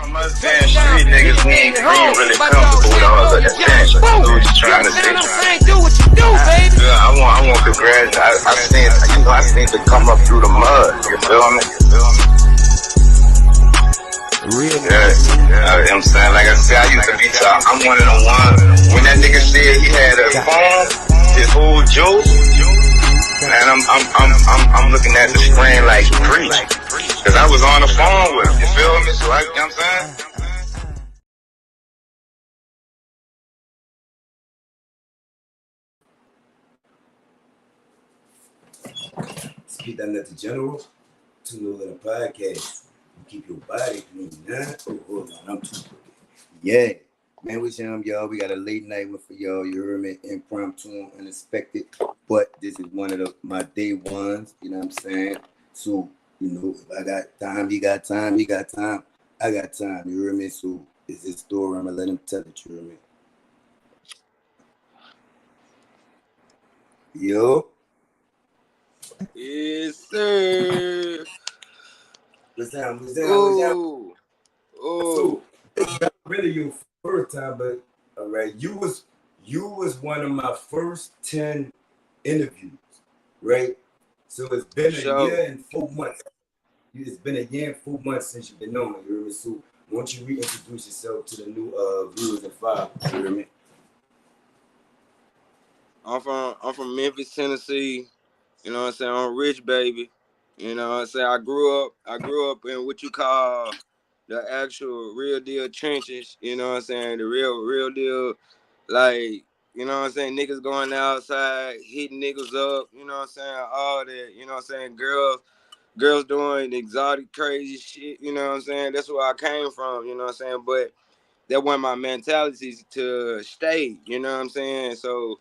From us being street niggas, we ain't really comfortable with all the attention. So what you trying to say? Do what you do, baby. Yeah, I want congrats. I seen to come up through the mud. You feel me? Real. Yeah. I'm saying, like I said, I used to be top. I'm one of the ones. When that nigga said he had a phone, his whole joke, and I'm looking at the screen like preach, cause I was on the phone with him. You feel me? So you know what I'm saying? Keep that at the general. Tune in the podcast. You keep your body clean, huh? Oh, hold on, I'm too quick. Yeah. Man, we y'all. We got a late night one for y'all. You heard me? Impromptu, unexpected. But this is one of my day ones. You know what I'm saying? So, you know, if I got time, you got time, you got time. I got time. You heard me? So, it's this story. I'm going to let him tell it. You heard me? Yo. Yes, sir. What's down? Oh. So, it's not really your first time, but all right, you was one of my first 10 interviews, right? So it's been a year and 4 months. It's been a year and 4 months since you've been on. You hear me? So won't you reintroduce yourself to the new viewers and followers? You hear me? I'm from Memphis, Tennessee. You know what I'm saying? I'm rich, baby. You know what I'm saying? I grew up in what you call the actual real deal trenches. You know what I'm saying? The real deal, like, you know what I'm saying? Niggas going outside, hitting niggas up. You know what I'm saying? All that. You know what I'm saying? Girls doing exotic, crazy shit. You know what I'm saying? That's where I came from. You know what I'm saying? But that wasn't my mentality to stay. You know what I'm saying? So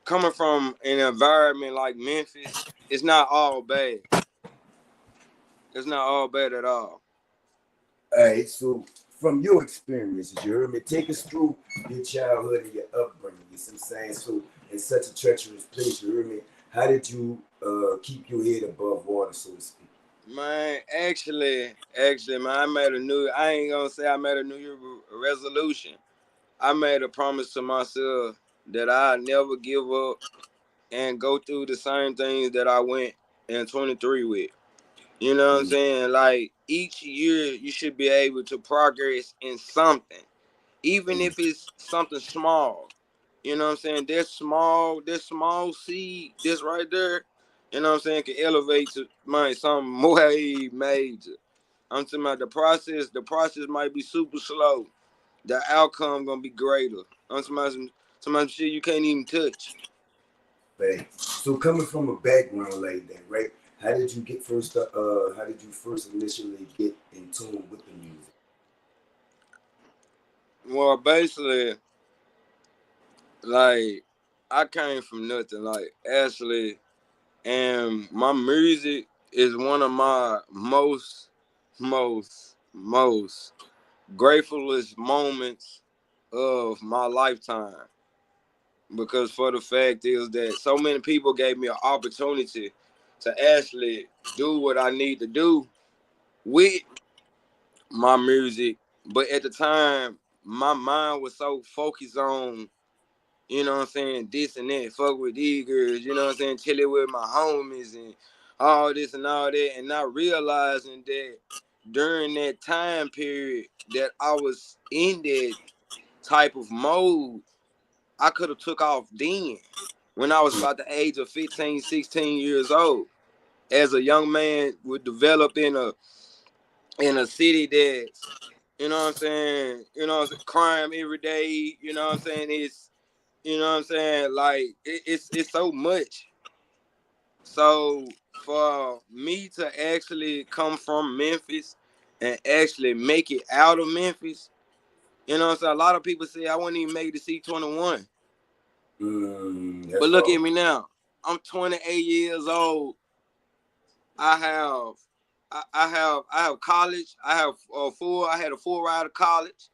coming from an environment like Memphis, it's not all bad. It's not all bad at all. All right, so from your experiences, you heard me, take us through your childhood and your upbringing. You see what I'm saying? So in such a treacherous place, you heard me, how did you keep your head above water, so to speak? Man, actually, man, I ain't gonna say I made a New Year resolution. I made a promise to myself that I'd never give up and go through the same things that I went in 23 with. You know what I'm saying? Like, each year you should be able to progress in something, even if it's something small. You know what I'm saying? That small seed, this right there, you know what I'm saying, can elevate to something way major. I'm talking about the process might be super slow. The outcome gonna be greater. I'm talking about some shit you can't even touch. Right. So coming from a background like that, right? How did you first initially get in tune with the music? Well, basically, like, I came from nothing. Like, actually, and my music is one of my most gratefulest moments of my lifetime, because for the fact is that so many people gave me an opportunity to actually do what I need to do with my music, but at the time my mind was so focused on, you know what I'm saying, this and that, fuck with these girls, you know what I'm saying, chilling with my homies and all this and all that, and not realizing that during that time period that I was in that type of mode, I could have took off then when I was about the age of 15, 16 years old. As a young man would develop in a city that's, you know what I'm saying, crime every day, you know what I'm saying, it's, you know what I'm saying, like, it's so much. So for me to actually come from Memphis and actually make it out of Memphis, you know what I'm saying, a lot of people say I wouldn't even make it to C21. But look at me now. I'm 28 years old. I have college. I had a full ride of college.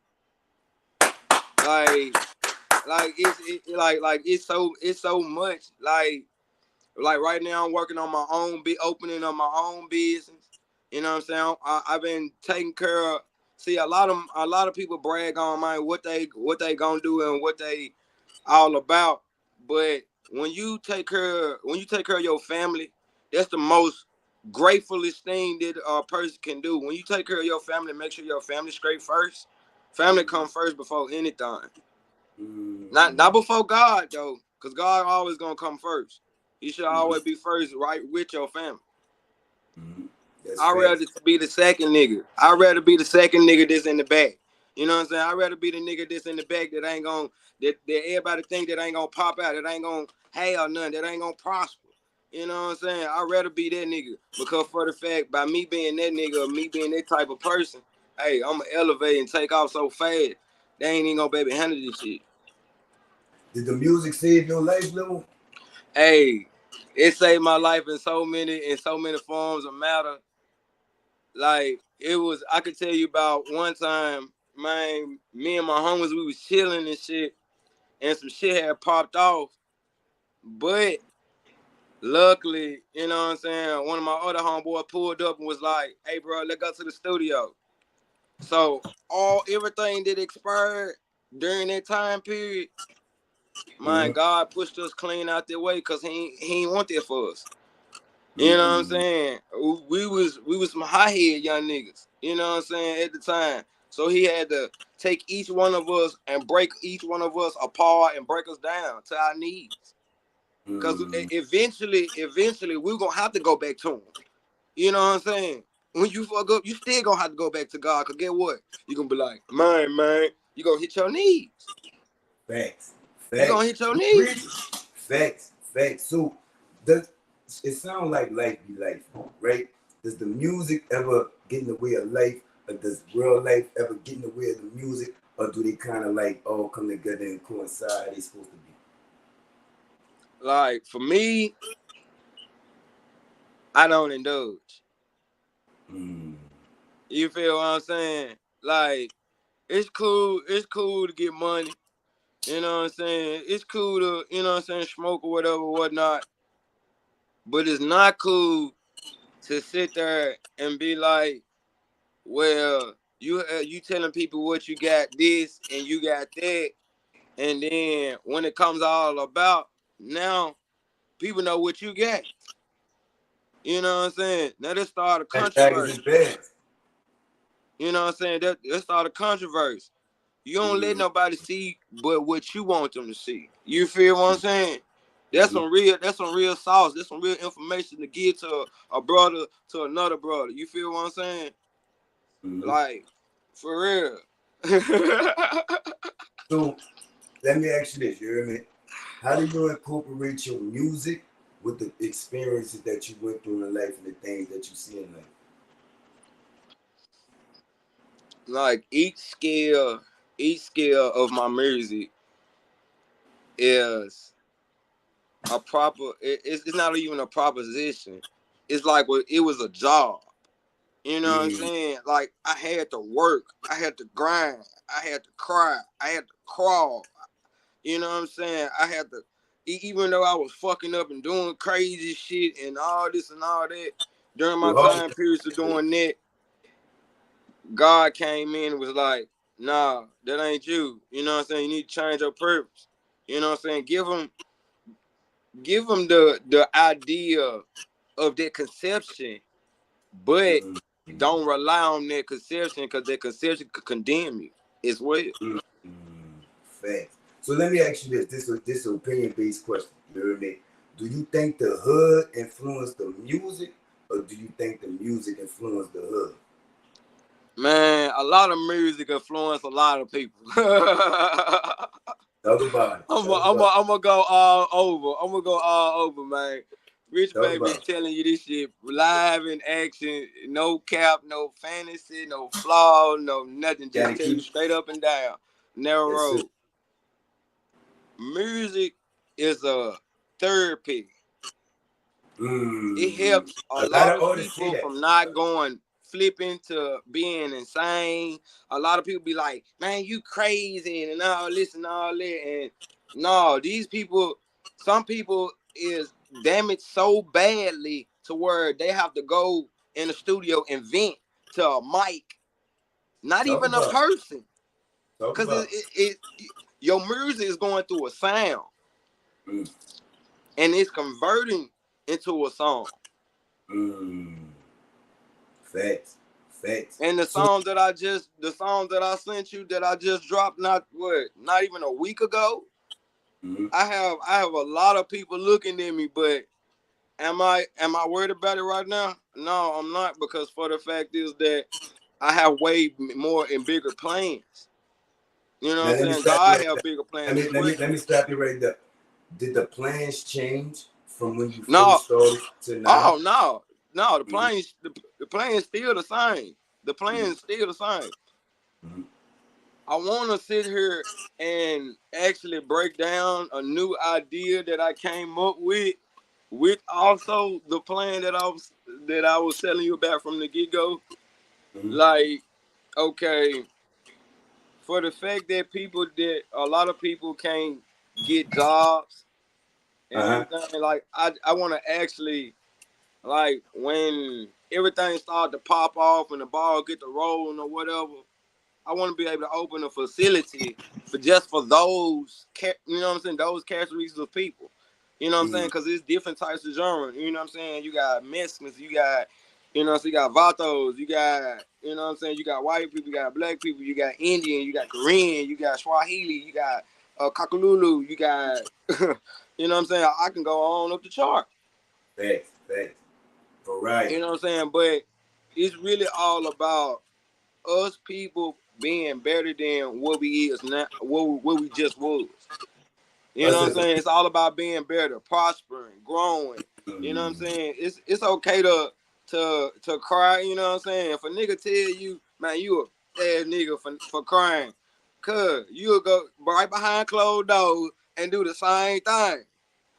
It's so much. Like right now I'm working on my own, opening up my own business. You know what I'm saying? I've been taking care of see a lot of people brag on, man, what they gonna do and what they all about. But when you take care of your family, that's the most gratefulest thing that a person can do. When you take care of your family, make sure your family straight first. Family come first before anything. Not before God though, because God always gonna come first. You should always be first, right, with your family. I'd rather be the second nigga. I'd rather be the second nigga that's in the back. You know what I'm saying? I'd rather be the nigga that's in the back that ain't gonna that everybody think that ain't gonna pop out, that ain't gonna have nothing, that ain't gonna prosper. You know what I'm saying? I'd rather be that nigga because for the fact by me being that nigga or me being that type of person, hey, I'ma elevate and take off so fast they ain't even gonna be able to handle this shit. Did the music save your life, Lil? Hey, it saved my life in so many forms of matter. Like it was, I could tell you about one time, man. Me and my homies, we was chilling and shit, and some shit had popped off. But luckily, you know what I'm saying, one of my other homeboys pulled up and was like, "Hey, bro, let's go to the studio." So everything that expired during that time period, man, God pushed us clean out their way because he ain't want that for us. You know what I'm saying? We was some high head young niggas. You know what I'm saying at the time. So he had to take each one of us and break each one of us apart and break us down to our needs. Because eventually we're gonna have to go back to him. You know what I'm saying? When you fuck up, you still gonna have to go back to God. Cause get what? You gonna be like, man, you gonna hit your knees. Facts. You gonna hit your knees. Facts. So it sounds like life be life, right? Does the music ever get in the way of life, or does real life ever get in the way of the music, or do they kind of like all come together and coincide how they supposed to be? Like for me, I don't indulge. You feel what I'm saying? Like it's cool to get money. You know what I'm saying? It's cool to, you know what I'm saying, smoke or whatnot. But it's not cool to sit there and be like, well, you telling people what you got this and you got that, and then when it comes all about, now people know what you got. You know what I'm saying? Now let's start a controversy. You know what I'm saying? Let's start a controversy. You don't let nobody see but what you want them to see. You feel what I'm saying? That's some real sauce. That's some real information to give to a brother to another brother. You feel what I'm saying? Like, for real. So let me ask you this, you hear me? How do you incorporate your music with the experiences that you went through in life and the things that you see in life? Like each scale of my music is a proper. It's not even a proposition. It's like it was a job. You know what I'm saying? Like I had to work, I had to grind, I had to cry, I had to crawl. You know what I'm saying? I had to, even though I was fucking up and doing crazy shit and all this and all that, during my time periods of doing that, God came in and was like, nah, that ain't you. You know what I'm saying? You need to change your purpose. You know what I'm saying? Give them the idea of that conception, but don't rely on that conception because that conception could condemn you as well. Facts. So let me ask you this. This opinion-based question. You heard me? Do you think the hood influenced the music, or do you think the music influenced the hood? Man, a lot of music influenced a lot of people. Talk about it. I'm gonna go all over. Man. Rich Baby telling you this shit live in action, no cap, no fantasy, no flaw, no nothing. Just tell you straight up and down, narrow road. Music is a therapy. It helps a lot of people from not going flipping to being insane. A lot of people be like, man, you crazy and all this and all that. And no, some people is damaged so badly to where they have to go in the studio and vent to a mic not Talk even a about person, Talk because about your music is going through a sound, mm. and it's converting into a song. Facts. Facts. And the So song that I sent you that I just dropped not even a week ago. mm-hmm. I have a lot of people looking at me, but am I worried about it right now? No, I'm not, because for the fact is that I have way more and bigger plans. You know Now what let I'm me saying? stop you God right have there. bigger plans as well. Let me stop you right there. Did the plans change from when you No, first started to now? oh no, Mm-hmm. the plan's still the same. The plan's still the same. Mm-hmm. I want to sit here and actually break down a new idea that I came up with also the plan that I was telling you about from the get go. Mm-hmm. Like, okay, for the fact that a lot of people can't get jobs and Uh-huh. everything, like I want to actually, like, when everything started to pop off and the ball get to rolling or whatever, I want to be able to open a facility for those, you know what I'm saying, those characteristics of people. You know what I'm saying? Mm-hmm. Because it's different types of genre. You know what I'm saying? You got Mexicans, you got, you know, so you got Vatos, you got, you know what I'm saying, you got white people, you got black people, you got Indian, you got Korean, you got Swahili, you got Kakalulu, you got, you know what I'm saying? I can go on up the chart. Facts. Facts. Variety. You know what I'm saying? But it's really all about us people being better than what we is now, what we just was. You know Us what I'm as a saying? It's all about being better, prospering, growing. You know what I'm mm, saying? It's okay to cry. You know what I'm saying? If a nigga tell you, man, you a bad nigga for crying, cause you'll go right behind closed doors and do the same thing.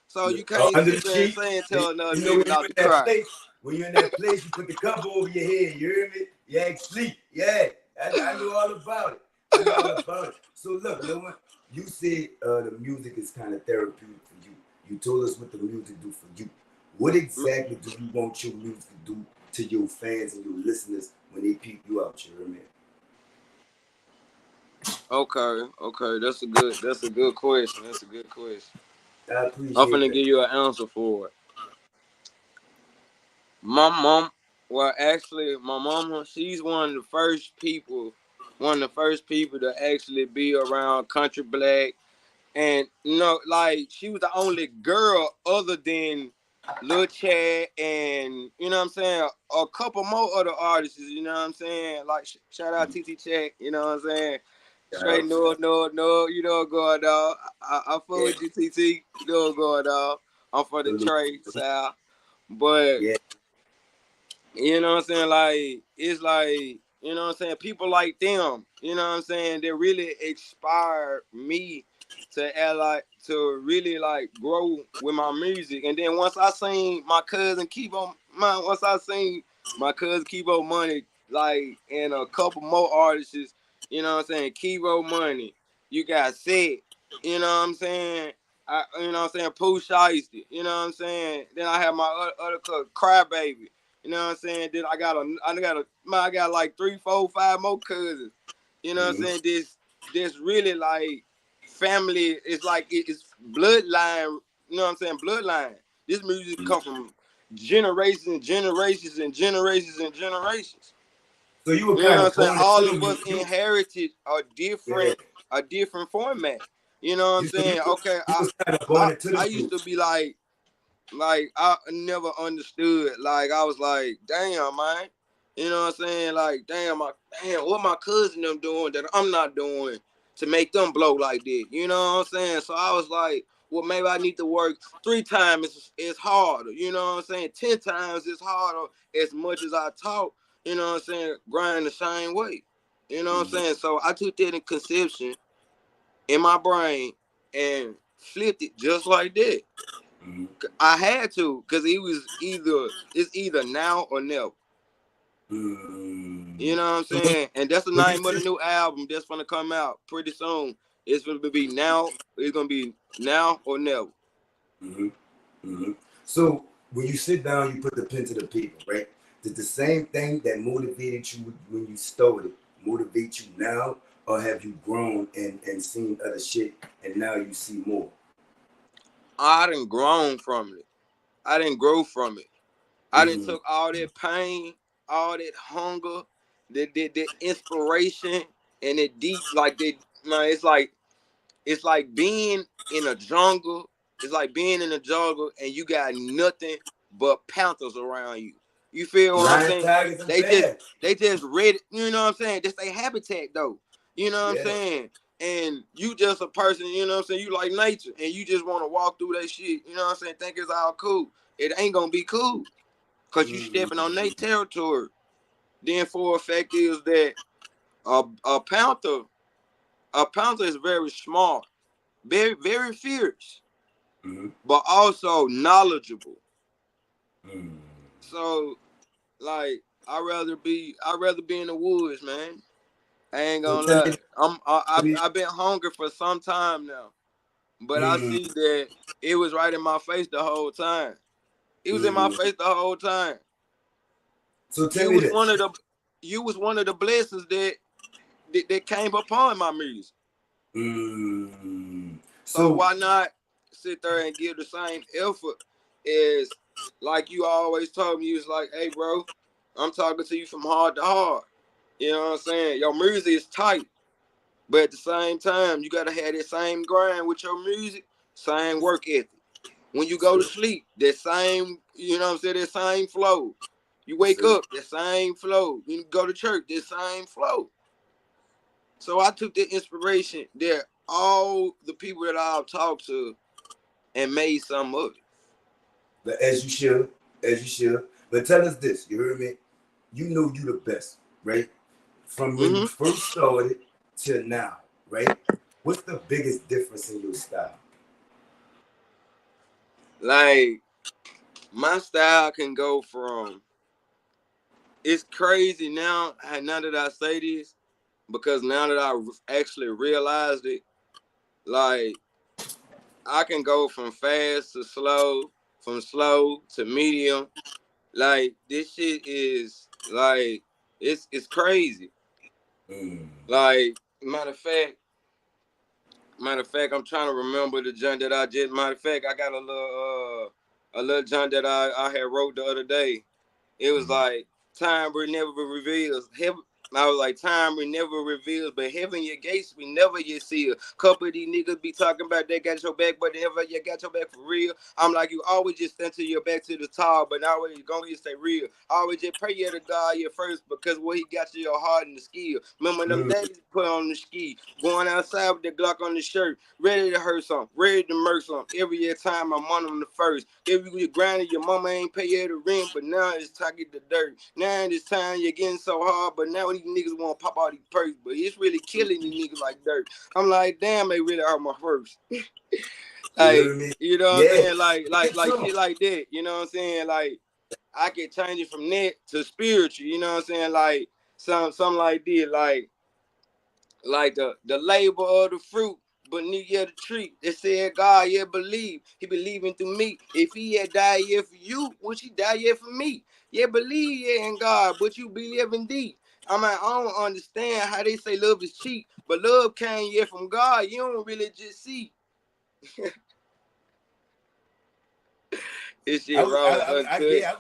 So you can't under the sit there and sheet. say and tell another You know nigga when you not in to that cry. place, you put the cover over your head. You hear me? You act sleep. Yeah, I know all about it. I know all about it. So look, Lil One, you said the music is kind of therapeutic for you. You told us what the music do for you. What exactly do you want your music to do to your fans and your listeners when they peep you out? You hear me? Okay, that's a good question. That's a good question. I I'm appreciate finna that. give you an answer for it. My mom, well, actually, my mama, she's one of the first people to actually be around country black. And, you know, like, she was the only girl other than Lil Chad and, you know what I'm saying, a couple more other artists, you know what I'm saying? Like, shout out TT Check, you know what I'm saying? Straight Shout out. no, you know what going on. I fuck Yeah, with you, TT, you know what going on. I'm from the salute. Trey South. But Yeah. you know what I'm saying? Like, it's like, you know what I'm saying? People like them, you know what I'm saying? They really inspired me to really like grow with my music. And then once I seen my cousin Kibo Money, like, and a couple more artists, you know what I'm saying? Kibo Money, you got Set, you know what I'm saying? You know what I'm saying? Pooh Shiesty, you know what I'm saying? Then I have my other cousin, Crybaby. You know what I'm saying? Then I got like 3, 4, 5 more cousins. You know what I'm Mm-hmm. saying? This really like family. It's like it's bloodline. You know what I'm saying? Bloodline. This music come from generations and generations and generations and generations. So you were You know kind what I'm of saying? born into All the of us music. inherited Yeah. a different format. You know what I'm You so saying? Okay, you was kind of born into I the used to music. be like I never understood. Like I was like, damn, man. You know what I'm saying? Like, damn, what my cousin them doing that I'm not doing to make them blow like that. You know what I'm saying? So I was like, well, maybe I need to work 3 times it's harder. You know what I'm saying? 10 times it's harder as much as I talk. You know what I'm saying? Grind the same way. You know what I'm Mm-hmm. saying? So I took that in conception in my brain and flipped it just like that. Mm-hmm. I had to, because it's either now or never. Mm-hmm. You know what I'm So saying? And that's the when you name of the said, new album that's gonna come out pretty soon. It's gonna be now. It's gonna be now or never. mm-hmm. Mm-hmm. So when you sit down, you put the pen to the paper, right? Did the same thing that motivated you when you started motivate you now, or have you grown and seen other shit and now you see more? I done grown from it. I didn't grow from it. I didn't took all that pain, all that hunger, the inspiration, and it deep like that. Man, it's like being in a jungle. It's like being in a jungle and you got nothing but panthers around you. You feel what I'm Lion, saying? tigers, and bears. They just ready. You know what I'm saying? That's their habitat though. You know what I'm Yeah. saying? And you just a person. You know what I'm saying? You like nature, and you just want to walk through that shit. You know what I'm saying? Think it's all cool. It ain't gonna be cool. Cause you stepping on their territory. Then for a fact is that a panther is very smart, very, very fierce, but also knowledgeable. So like I'd rather be in the woods, man. I ain't gonna lie. I've been hungry for some time now. But I see that it was right in my face the whole time. It was in my face the whole time. So tell me this. You was one of the blessings that came upon my music. So why not sit there and give the same effort as like you always told me? You was like, hey bro, I'm talking to you from heart to heart. You know what I'm saying? Your music is tight. But at the same time, you gotta have that same grind with your music, same work ethic. When you go to sleep, that same, you know what I'm saying, that same flow. You wake up, that same flow. You go to church, that same flow. So I took the inspiration that all the people that I've talked to and made some of it. But as you should. But tell us this, you heard me? You know you the best, right? From when you first started to now, right? What's the biggest difference in your style? Like, my style can go from, it's crazy now that I say this, because now that I actually realized it, like, I can go from fast to slow, from slow to medium. Like, this shit is, like, it's crazy. Like, matter of fact, I'm trying to remember the junk that I just. Matter of fact, I got a little junk that I had wrote the other day. It was like, time never reveals. I was like, time never reveals, but heaven your gates we never yet see. A couple of these niggas be talking about they got your back, but never you got your back for real. I'm like, you always just stand to your back to the top, but now you're gonna stay real. Always just pray to God you first, because what he got to your heart and the skill. Remember them days put on the ski, going outside with the Glock on the shirt, ready to hurt something, ready to murk something. Every year time I'm on the first. If you grinding, your mama ain't pay you the rent, but now it's time to get the dirt. Now this time you're getting so hard, but now these niggas want to pop all these perks, but it's really killing these niggas like dirt. I'm like, damn, they really are my first. Like, you know what I'm saying? Like shit like that. You know what I'm saying? Like, I can change it from that to spiritual. You know what I'm saying? Like, something like that. Like the labor of the fruit beneath the tree. They said God, believe. He believing through me. If he had died for you, would he die for me? Believe in God, but you believe in deep. I mean, I don't understand how they say love is cheap, but love came from God. You don't really just see. This shit wrong. I was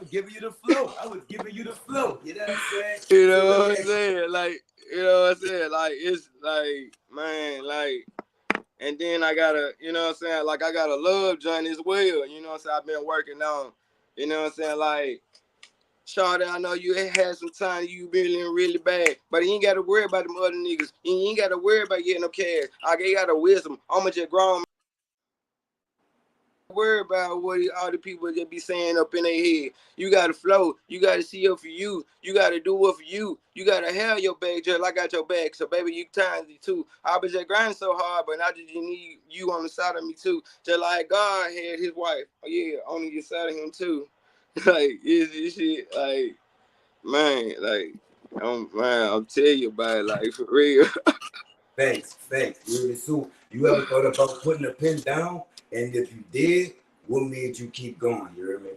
giving you the flow. You know what I'm saying? You know what I'm saying? Like, you know what I'm saying? Like, it's like, man, like, and then I gotta, you know what I'm saying? Like, I got a love joint as well. You know what I'm saying? I've been working on, you know what I'm saying? Like, Shawty, I know you had some time, you been really bad, but you ain't got to worry about them other niggas. You ain't got to worry about getting no cash. I got a wisdom. I'm just grown. Worry about what all the people that be saying up in their head. You gotta flow. You gotta see up for you. You gotta do what for you. You gotta have your back just like I got your back. So baby, you talented too. I been just grinding so hard, but now just need you on the side of me too. Just like God had his wife. Oh yeah, on the side of him too. Like, is this shit like, man, like, I'm telling you about it, like, for real. Thanks. So you ever thought about putting a pen down? And if you did, what made you keep going? You hear me?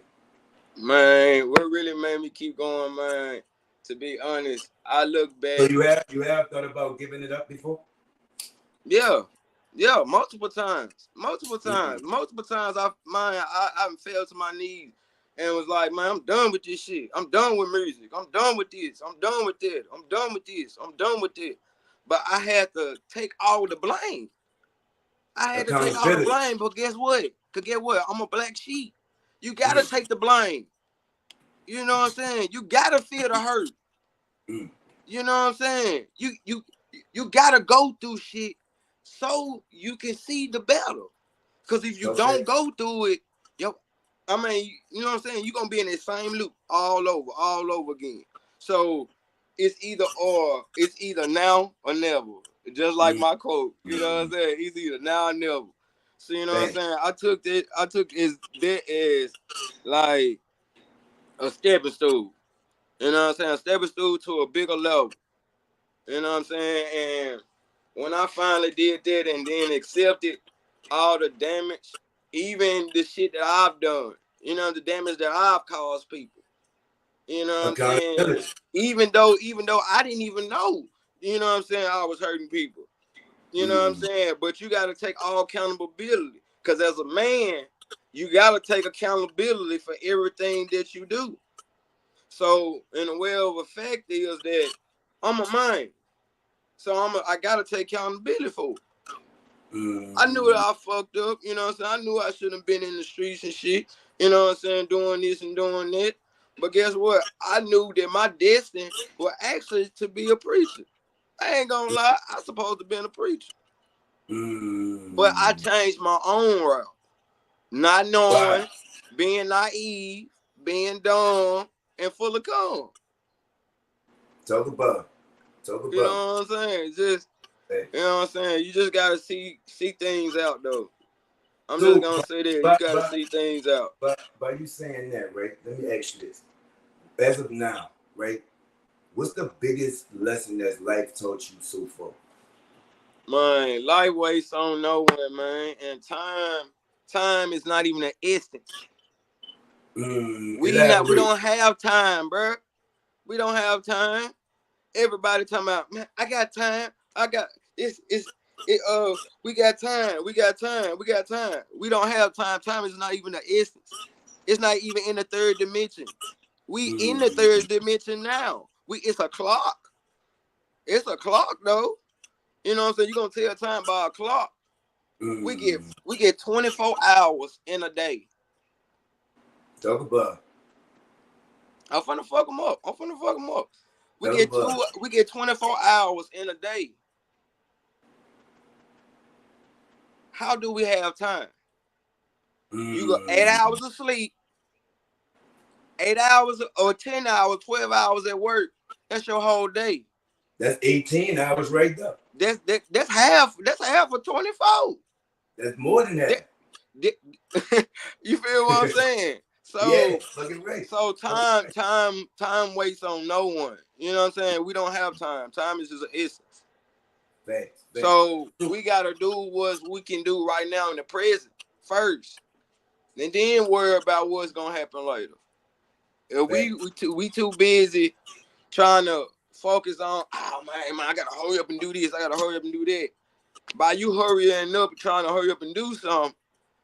Man, what really made me keep going, man, to be honest, I look back. So you have thought about giving it up before? Yeah, multiple times. Multiple times I fell to my knees and was like, man, I'm done with this shit. I'm done with music. I'm done with this. I'm done with that. I'm done with this. I'm done with it. But I had to take all the blame. I had to take all the blame, but guess what? I'm a black sheep. You gotta take the blame. You know what I'm saying? You gotta feel the hurt. You know what I'm saying? You gotta go through shit so you can see the battle. Cause if you don't go through it, you know what I'm saying? You're gonna be in the same loop all over again. So it's either or, it's either now or never. Just like my quote, you know what I'm saying? It's either now or never. So you know what I'm saying? I took that as like a stepping stool. You know what I'm saying? A stepping stool to a bigger level. You know what I'm saying? And when I finally did that and then accepted all the damage, even the shit that I've done, you know, the damage that I've caused people. You know what I'm saying? Even though I didn't even know, you know what I'm saying, I was hurting people. You know what I'm saying? But you got to take all accountability. Because as a man, you got to take accountability for everything that you do. So, in a way of effect is that I'm a man. So I got to take accountability for it. I knew that I fucked up, you know what I'm saying? I knew I shouldn't have been in the streets and shit, you know what I'm saying, doing this and doing that. But guess what? I knew that my destiny was actually to be a preacher. I ain't gonna lie, I supposed to be a preacher. But I changed my own route. Not knowing, being naive, being dumb, and full of cum. Talk about. You know what I'm saying? Just, you know what I'm saying? You just gotta see things out though. I'm just gonna say that you gotta see things out. But by you saying that, right? Let me ask you this. As of now, right? What's the biggest lesson that life taught you so far? Man, life waits on no one, man. And time is not even an instance. We don't have time, bro. We don't have time. Everybody talking about, man, I got time. We got time. We got time. We don't have time. Time is not even an instance. It's not even in the third dimension. We in the third dimension now. It's a clock. It's a clock though. You know what I'm saying? You're gonna tell time by a clock. We get 24 hours in a day. Talk about. I'm finna fuck them up. We get 24 hours in a day. How do we have time? You got 8 hours of sleep, 8 hours or 10 hours, 12 hours at work. That's your whole day. That's 18 hours right there. That's half of 24. That's more than that. You feel what I'm saying? So yeah, fucking right. So time waits on no one. You know what I'm saying? We don't have time. Time is just an essence. Facts. So we gotta do what we can do right now in the present first, and then worry about what's gonna happen later. If we too busy trying to focus on, oh man, I gotta hurry up and do this, I gotta hurry up and do that. By you hurrying up and trying to hurry up and do something,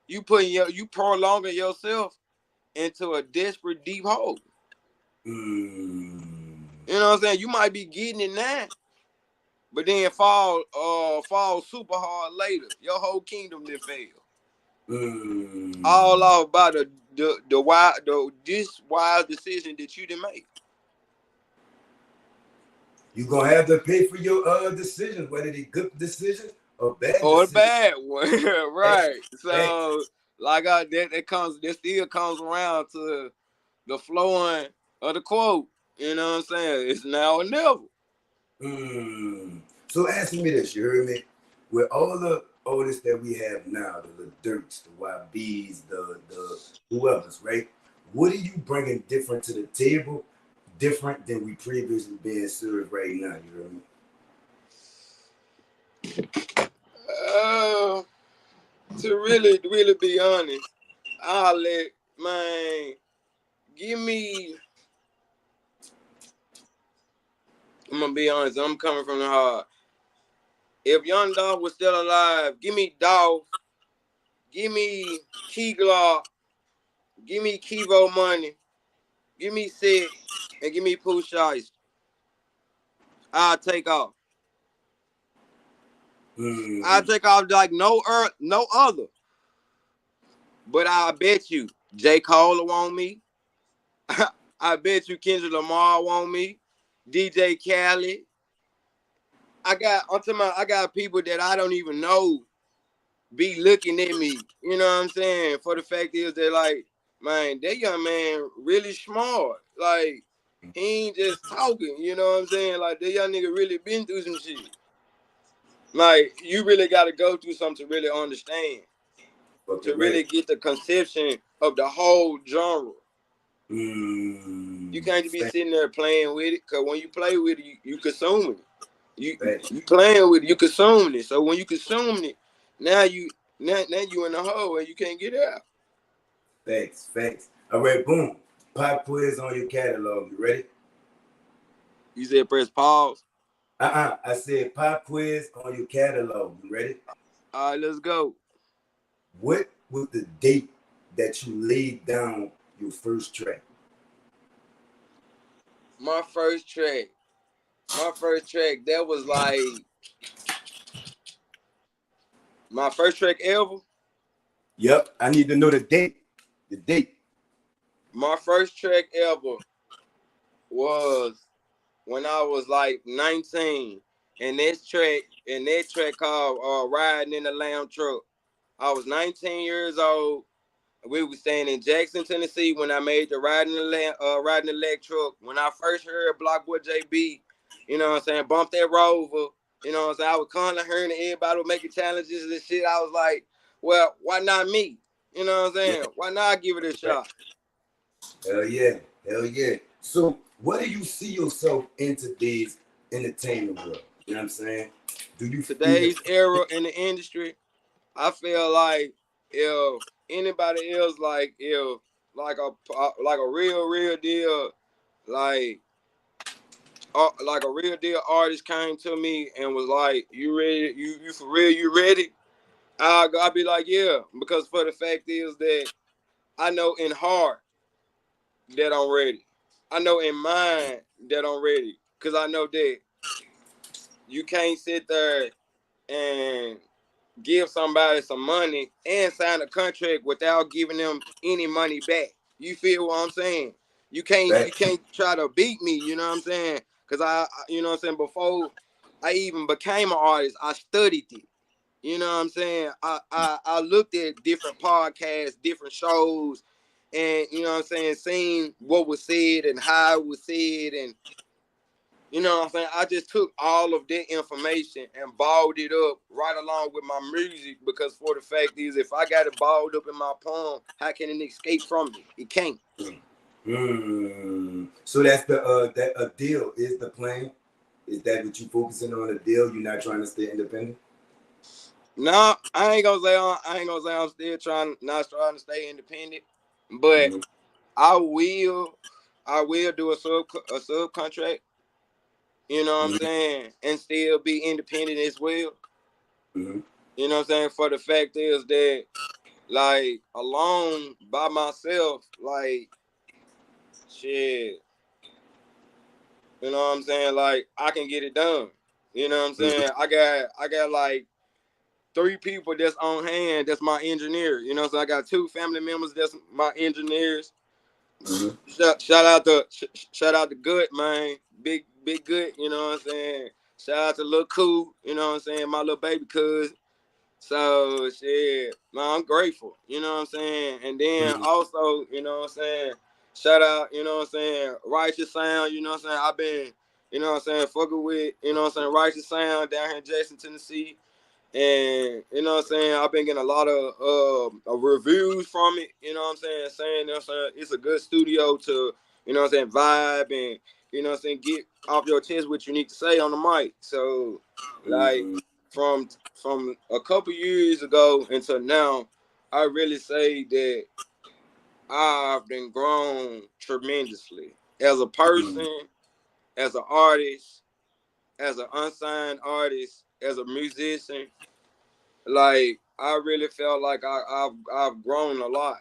you prolonging yourself into a desperate deep hole. You know what I'm saying? You might be getting it now, but then fall super hard later. Your whole kingdom then fail. All off by the wise decision that you didn't make. You gonna have to pay for your decisions, whether they good decisions or bad or decisions. Bad one, right? So like that still comes around to the flowing of the quote. You know what I'm saying? It's now or never. So answer me this, you heard me? With all the artists that we have now, the Dirks, the YBs, the whoever's, right? What are you bringing different to the table, different than we previously being served right now, you heard me? To really be honest, I'll let, man, give me I'm gonna be honest. I'm coming from the heart. If Young Dolph was still alive, give me Dolph, give me Key Glock, give me Kivo Money, give me Sid, and give me Pooh Shiesty. I'll take off. I'll take off like no other. But I bet you J. Cole want me. I bet you Kendrick Lamar want me. DJ Khaled. I got people that I don't even know be looking at me. You know what I'm saying? For the fact is that, like, man, that young man really smart. Like, he ain't just talking. You know what I'm saying? Like, that young nigga really been through some shit. Like, you really got to go through something to really understand. To really get the conception of the whole genre. You can't be sitting there playing with it, because when you play with it, you consuming it. You playing with it, you consuming it. So when you consuming it, now you in the hole and you can't get out. Facts. All right, boom. Pop quiz on your catalog. You ready? You said press pause. I said pop quiz on your catalog. You ready? All right, let's go. What was the date that you laid down your first track? My first track, that was like my first track ever. Yep, I need to know the date. My first track ever was when I was like 19, and that track called Riding in the Lamb Truck. I was 19 years old. We were staying in Jackson, Tennessee when I made the Riding the Leg Truck. When I first heard Blockwood JB, you know what I'm saying, Bump That Rover, you know what I'm saying, I was constantly hearing that everybody was making challenges and shit. I was like, well, why not me? You know what I'm saying? Why not give it a shot? Hell yeah. So what do you see yourself in today's entertainment world? You know what I'm saying? Today's era in the industry, I feel like if anybody else like a real deal like a real deal artist came to me and was like, you ready? You for real? You ready? I'll be like, yeah, because for the fact is that I know in heart that I'm ready. I know in mind that I'm ready, because I know that you can't sit there and give somebody some money and sign a contract without giving them any money back. You feel what I'm saying? You can't try to beat me, you know what I'm saying? Because I you know what I'm saying, before I even became an artist, I studied it. You know what I'm saying? I looked at different podcasts, different shows, and you know what I'm saying, seeing what was said and how it was said, and you know what I'm saying? I just took all of that information and balled it up right along with my music, because for the fact is, if I got it balled up in my palm, how can it escape from me? It can't. So that's that a deal is the plan? Is that what you focusing on, a deal? You're not trying to stay independent? No, I ain't gonna say I'm still trying to stay independent, but I will do a subcontract. You know what I'm saying? And still be independent as well. You know what I'm saying? For the fact is that, like, alone by myself, like, shit. You know what I'm saying? Like, I can get it done. You know what I'm saying? I got like 3 people that's on hand. That's my engineer. You know, so I got 2 family members that's my engineers. Shout out to Good, man. Big Good, you know what I'm saying? Shout out to Lil Cool, you know what I'm saying? My little baby cousin. So shit, man, I'm grateful, you know what I'm saying? And then also, you know what I'm saying, shout out, you know what I'm saying, Righteous Sound, you know what I'm saying? I've been, you know what I'm saying, fucking with, you know what I'm saying, Righteous Sound down here in Jackson, Tennessee. And you know what I'm saying, I've been getting a lot of reviews from it, you know what I'm saying, you know what I'm saying, it's a good studio to, you know what I'm saying, vibe and, you know what I'm saying, get off your chest what you need to say on the mic. So like from a couple years ago until now, I really say that I've been grown tremendously as a person, as an artist, as an unsigned artist, as a musician, like I really felt like I've grown a lot.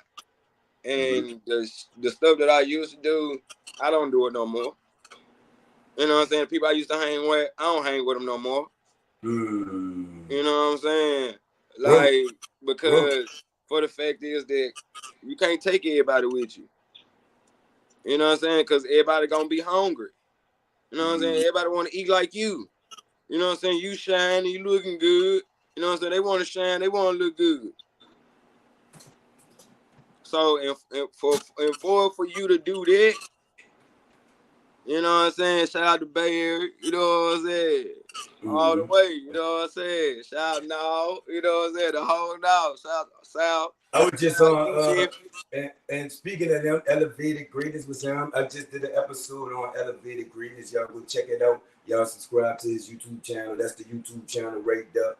And the stuff that I used to do, I don't do it no more. You know what I'm saying? People I used to hang with, I don't hang with them no more. You know what I'm saying? Like, because for the fact is that you can't take everybody with you. You know what I'm saying? Because everybody gonna be hungry. You know what I'm saying? Everybody want to eat like you. You know what I'm saying? You shine, you looking good. You know what I'm saying? They want to shine, they want to look good. So, for you to do that, you know what I'm saying? Shout out to Bay Area, you know what I'm saying? All the way, you know what I'm saying? Shout out now, you know what I'm saying? The whole now, shout out South. I was just on, and speaking of them, Elevated Greatness with him, I just did an episode on Elevated Greatness. Y'all go check it out. Y'all subscribe to his YouTube channel. That's the YouTube channel right there.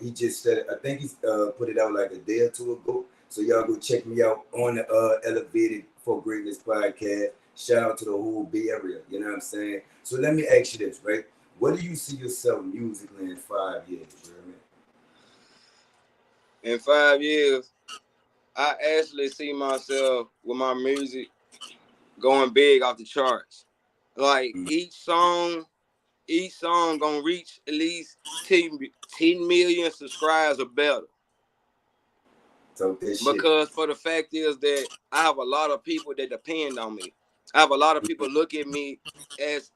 He just said it. I think he's put it out like a day or two ago. So y'all go check me out on the Elevated for Greatness podcast. Shout out to the whole Bay Area. You know what I'm saying? So let me ask you this, right? What do you see yourself musically in 5 years? You know what I mean? In 5 years, I actually see myself with my music going big off the charts. Like each song gonna reach at least 10 million subscribers or better. So because for the fact is that I have a lot of people that depend on me. I have a lot of people look at me as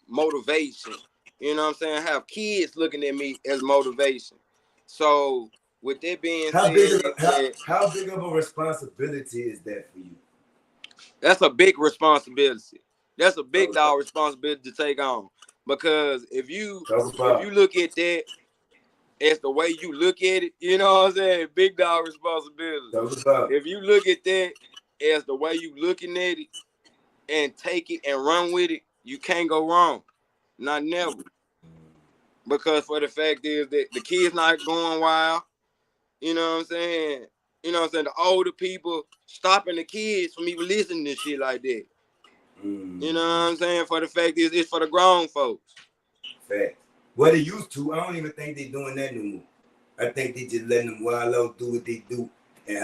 motivation. You know what I'm saying? I have kids looking at me as motivation. So with that being said, how big of a responsibility is that for you? That's a big responsibility. That's a big dog responsibility to take on. Because if you look at that as the way you look at it, you know what I'm saying? Big dog responsibility. If you look at that as the way you looking at it and take it and run with it, you can't go wrong. Not never. Because for the fact is that the kids not going wild. You know what I'm saying? You know what I'm saying? The older people stopping the kids from even listening to shit like that. You know what I'm saying? For the fact is, it's for the grown folks. Fact. What they used to, I don't even think they doing that no more. I think they just letting them wild out, do what they do, and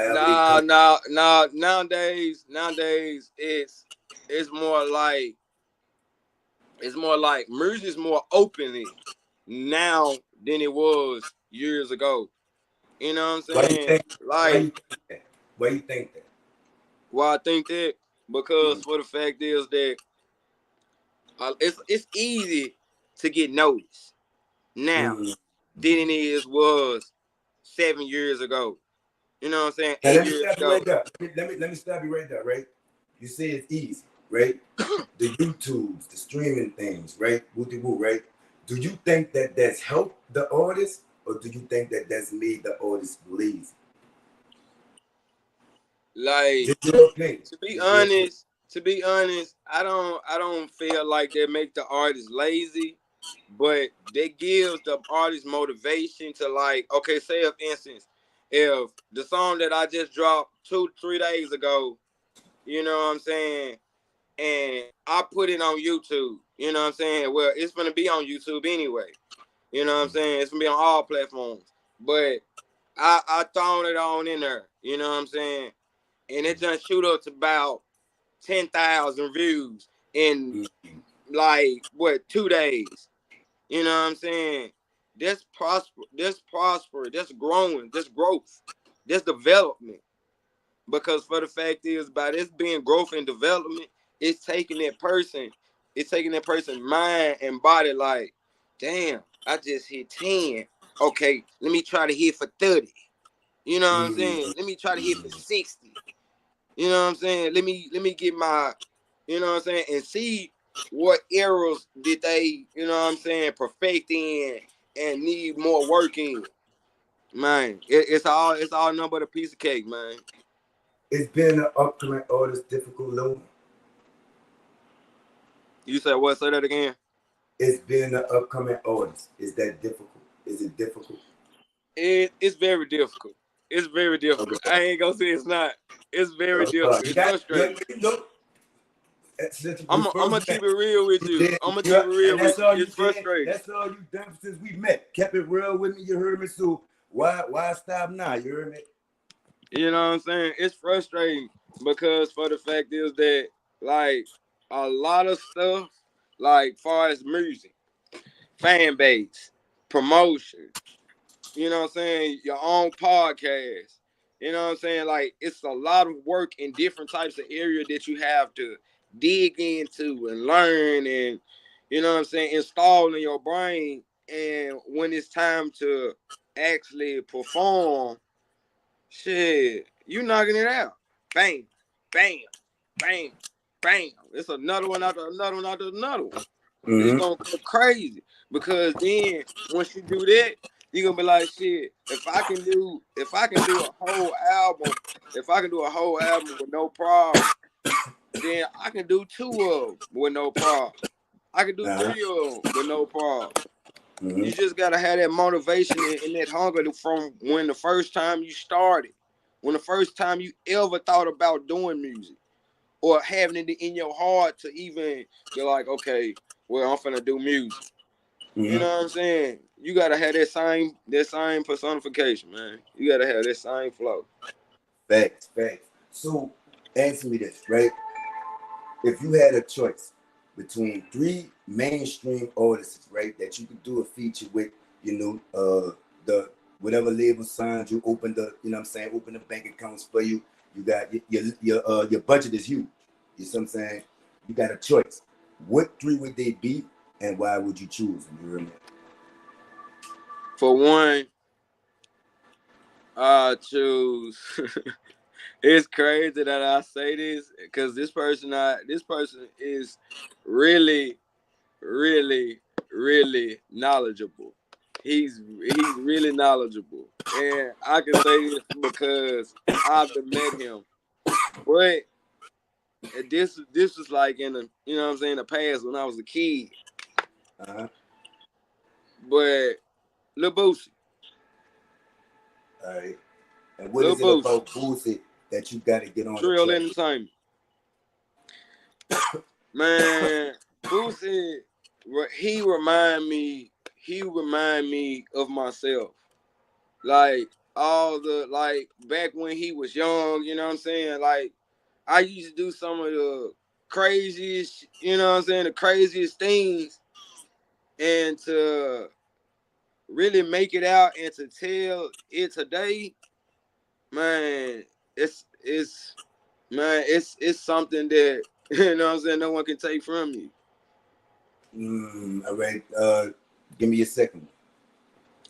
Nowadays, it's more like music is more openly now than it was years ago. You know what I'm saying? Why you think that? Why I think that? Because for the fact is that it's easy to get noticed now than it was 7 years ago. You know what I'm saying? 8 years ago. Let me stop you right there, right? You say it's easy, right? The YouTubes, the streaming things, right? Woo-de-woo, right? Do you think that that's helped the artist, or do you think that that's made the artist lazy? Like, to be honest, I don't feel like they make the artist lazy, but that gives the artist motivation to, like, okay, say for instance, if the song that I just dropped 2-3 days ago, you know what I'm saying, and I put it on YouTube, you know what I'm saying, well, it's gonna be on YouTube anyway, you know what I'm saying, it's gonna be on all platforms, but I thrown it on in there, you know what I'm saying, and it just shoot up to about 10,000 views in like 2 days. You know what I'm saying? That's prosper, that's growing, that's growth, that's development. Because for the fact is, by this being growth and development, it's taking that person mind and body like, damn, I just hit 10. Okay, let me try to hit for 30. You know what I'm saying? Let me try to hit for 60. You know what I'm saying? Let me get my, you know what I'm saying, and see what errors did they, you know what I'm saying, perfect in and need more work in. Man, it's all nothing but a piece of cake, man. It's been an upcoming artist difficult, Lou. You said what? Say that again. It's been an upcoming artist. Is that difficult? Is it difficult? It's very difficult. It's very difficult. Okay. I ain't gonna say it's not. It's very difficult. It's frustrating. I'm gonna keep it real with you. I'm gonna keep it real with you. It's frustrating. That's all you done since we met. Kept it real with me. You heard me. So why stop now? You heard me. You know what I'm saying? It's frustrating because for the fact is that like a lot of stuff, like far as music, fan base, promotion, you know what I'm saying, your own podcast, you know what I'm saying? Like it's a lot of work in different types of area that you have to dig into and learn and you know what I'm saying, install in your brain. And when it's time to actually perform, shit, you knocking it out. Bang, bam, bang, bam. It's another one after another one after another one. It's Mm-hmm. gonna go crazy because then once you do that, you're gonna be like, shit. If I can do a whole album, if I can do a whole album with no problem, then I can do 2 of them with no problem. I can do 3 of them with no problem. You just gotta have that motivation and that hunger from when the first time you started, when the first time you ever thought about doing music, or having it in your heart to even be like, okay, well, I'm finna do music. You know what I'm saying? You gotta have that same personification, man. You gotta have that same flow. Facts. So answer me this, right? If you had a choice between 3 mainstream artists, right, that you could do a feature with, the whatever label signs you open the, you know what I'm saying, open the bank accounts for you. You got your budget is huge. You see what I'm saying? You got a choice. What 3 would they be, and why would you choose them? You remember? For one, I choose. It's crazy that I say this because this person is really, really, really knowledgeable. He's really knowledgeable, and I can say this because I've met him. But this was like in the, you know what I'm saying, the past when I was a kid. But Lil Boosie. All right. And what is it about Boosie that you got to get on Trill the track? Entertainment. Man, Boosie, he remind me of myself. Like back when he was young, you know what I'm saying? Like I used to do some of the craziest, you know what I'm saying, the craziest things, and to really make it out and to tell it today, man, it's something that you know what I'm saying, no one can take from you. All right. Give me a second.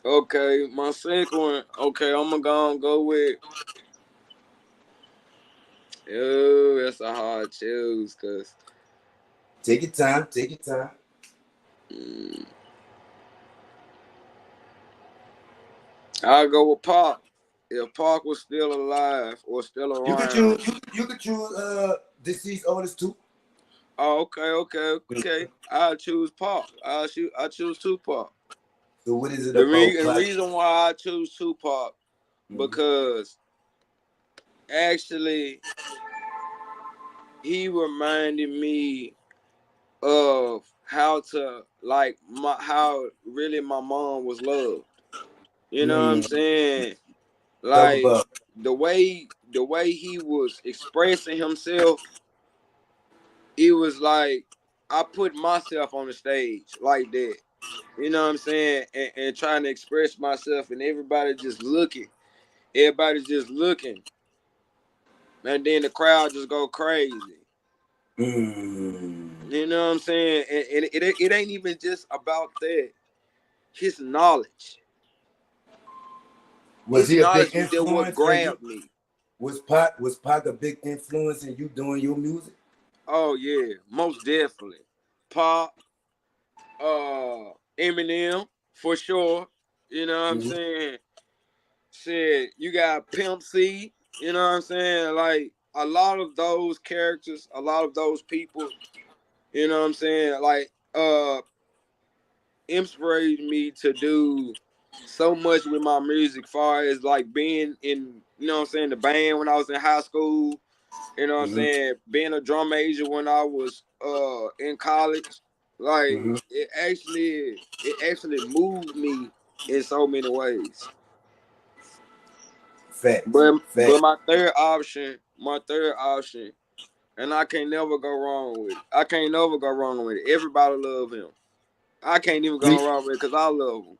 Okay, my second one. Okay, I'm gonna go with. Oh, that's a hard choose, cause. Take your time. I'll go with Pac. If Pac was still alive or still You could around. choose. You could choose deceased artists too. Oh, okay. I'll choose Pac. I choose Tupac. So what is it The about Pac? reason why I choose Tupac because actually he reminded me of how to how really my mom was loved. You know what I'm saying? Talk Like about. the way he was expressing himself, it was like I put myself on the stage like that. You know what I'm saying? And trying to express myself, and everybody's just looking. Everybody's just looking. And then the crowd just go crazy. You know what I'm saying? And it ain't even just about that. His knowledge. Was he a big Was that what influence in you? grabbed me. Was Pac a big influence in you doing your music? Oh yeah, most definitely. Pop, Eminem for sure. You know what I'm saying? Shit, you got Pimp C. You know what I'm saying? Like a lot of those characters, a lot of those people. You know what I'm saying? Like inspired me to do so much with my music, far as like being in, you know what I'm saying, the band when I was in high school. You know what I'm saying? Being a drum major when I was in college, like it actually moved me in so many ways. Facts. But my third option, and I can't never go wrong with it. I can't never go wrong with it. Everybody love him. I can't even go wrong with it because I love him.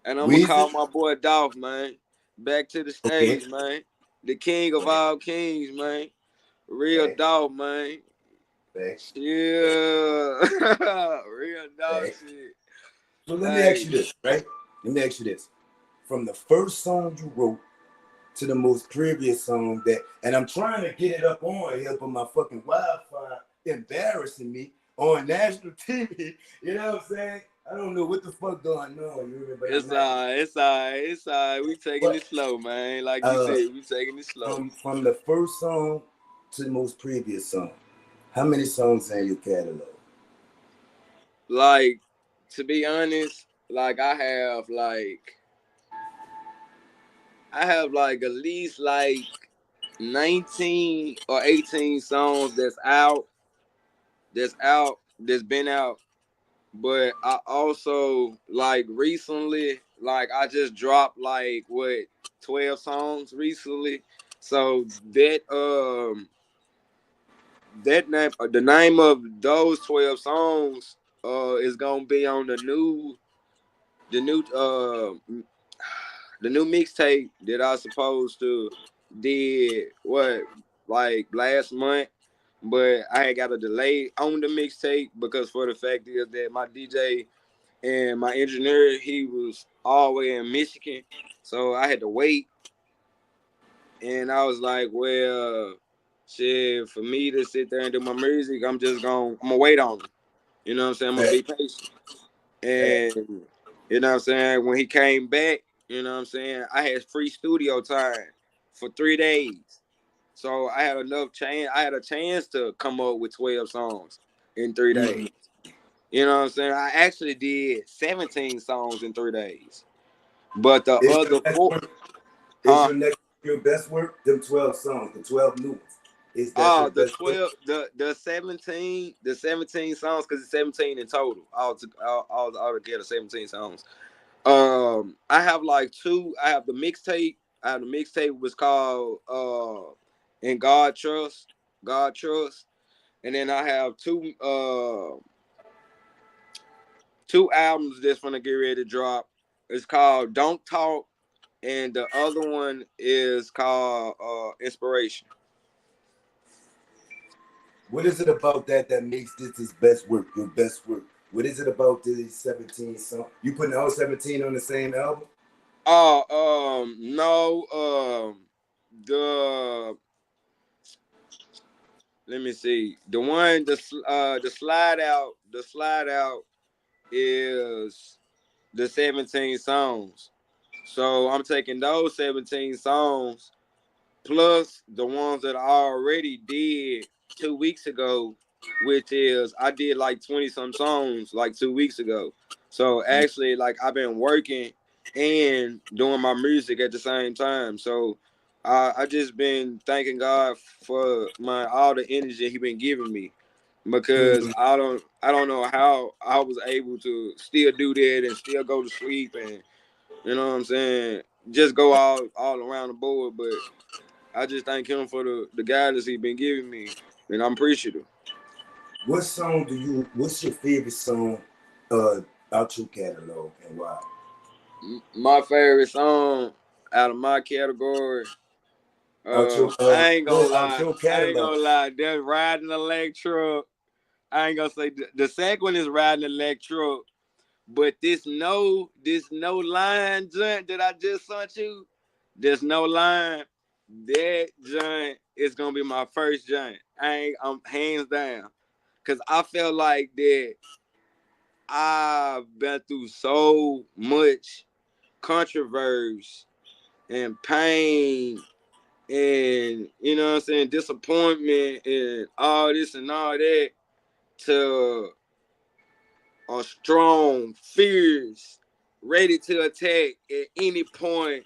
And I'm gonna Weezy. call my boy Dolph, man. Back to the Okay. stage, man. The king of all kings, man. Real Facts. Dolph, man. Facts. Yeah. Real Dolph Facts. shit. So let me ask Hey, you this, right? Let me ask you this. From the first song you wrote to the most previous song that, and I'm trying to get it up on here, but my fucking Wi-Fi embarrassing me on national TV. You know what I'm saying? I don't know what the fuck going on. You remember? But I'm it's not. alright, it's alright, it's alright. We taking But it slow, man. Like you uh, said, we taking it slow. from the first song to the most previous song, how many songs in your catalog? Like, to be honest, like I have like at least like 19 or 18 songs that's been out. But I also like recently, like I just dropped like what 12 songs recently. So the name of those 12 songs is gonna be on the new the new mixtape that I supposed to did what like last month, but I had got a delay on the mixtape because for the fact is that my DJ and my engineer he was all the way in Michigan, so I had to wait. And I was like, well, shit, for me to sit there and do my music, I'm gonna wait on him. You know what I'm saying? I'm gonna be Fact. patient. Fact. And you know what I'm saying? When he came back, you know what I'm saying? I had free studio time for 3 days. So I had I had a chance to come up with 12 songs in 3 days. You know what I'm saying? I actually did 17 songs in 3 days. But the Is your other next four, work? Is huh? your best work? Them 12 songs, the 12 new ones. Is that your The best work? 12, the 17 songs, because it's 17 in total. All together 17 songs. I have like two. I have the mixtape. I have the mixtape was called "And God Trust," and then I have two albums that's gonna get ready to drop. It's called "Don't Talk," and the other one is called "Inspiration." What is it about that makes this his best work, your best work? What is it about these 17 songs? You putting all 17 on the same album? No, the let me see. The slide out is the 17 songs. So I'm taking those 17 songs plus the ones that I already did 2 weeks ago, which is I did like 20 some songs like 2 weeks ago. So actually, like I've been working and doing my music at the same time. So I just been thanking God for my all the energy He been giving me because Mhm. I don't know how I was able to still do that and still go to sleep and you know what I'm saying, just go all around the board, but I just thank him for the guidance he been giving me, and I'm appreciative. What's your favorite song uh out your catalog and why? My favorite song out of my category, Out your I ain't gonna out lie, your catalog. That riding the leg truck. I ain't gonna say the second one is riding the leg truck, but this no line joint that I just sent you, there's no line. That joint is gonna be my first joint. I'm hands down, cause I feel like that I've been through so much controversy and pain and you know what I'm saying, disappointment and all this and all that to a strong, fierce, ready to attack at any point,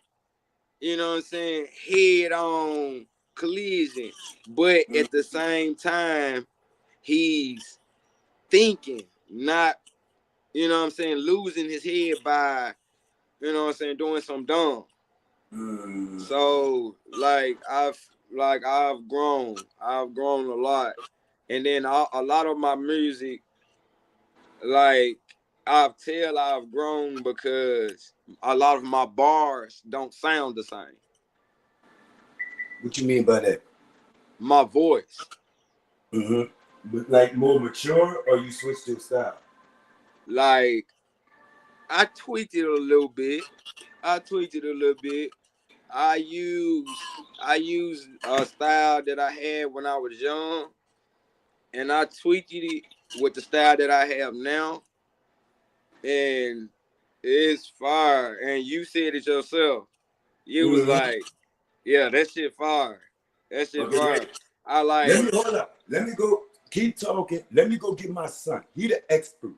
you know what I'm saying, head on collision, but at the same time, he's thinking, not, you know what I'm saying, losing his head by, you know what I'm saying, doing some dumb. So I've grown a lot, and then a lot of my music, like I've grown because a lot of my bars don't sound the same. What you mean by that? My voice. Like more mature, or you switched your style? Like I tweaked it a little bit. I used a style that I had when I was young, and I tweaked it with the style that I have now, and it's fire. And you said it yourself. You was like, "Yeah, that shit fire. That shit fire." Wait. I like. Let me hold up. Let me go. Keep talking. Let me go get my son. He the expert.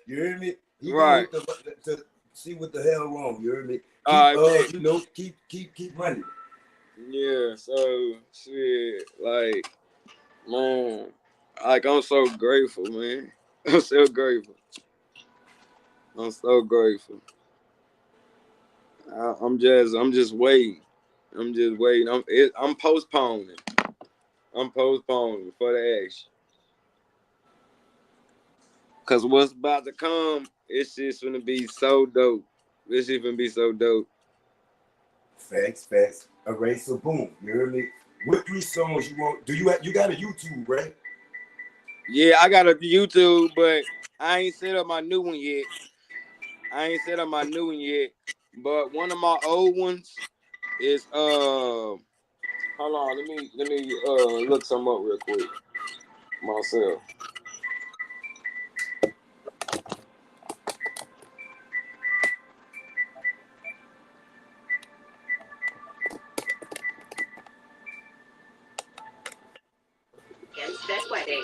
You hear me? He Right. to see what the hell wrong. You hear me? Keep running. Yeah. So shit, like, man, like I'm so grateful, man. I'm so grateful. I'm so grateful. I'm just waiting. I'm just waiting. I'm postponing. I'm postponing for the action. Cause what's about to come, it's just gonna be so dope. This shit gonna be so dope. Facts. Alright, so boom. You hear me? What 3 songs you want? Do you got a YouTube, right? Yeah, I got a YouTube, but I ain't set up my new one yet. But one of my old ones is hold on, let me look some up real quick myself. That wedding.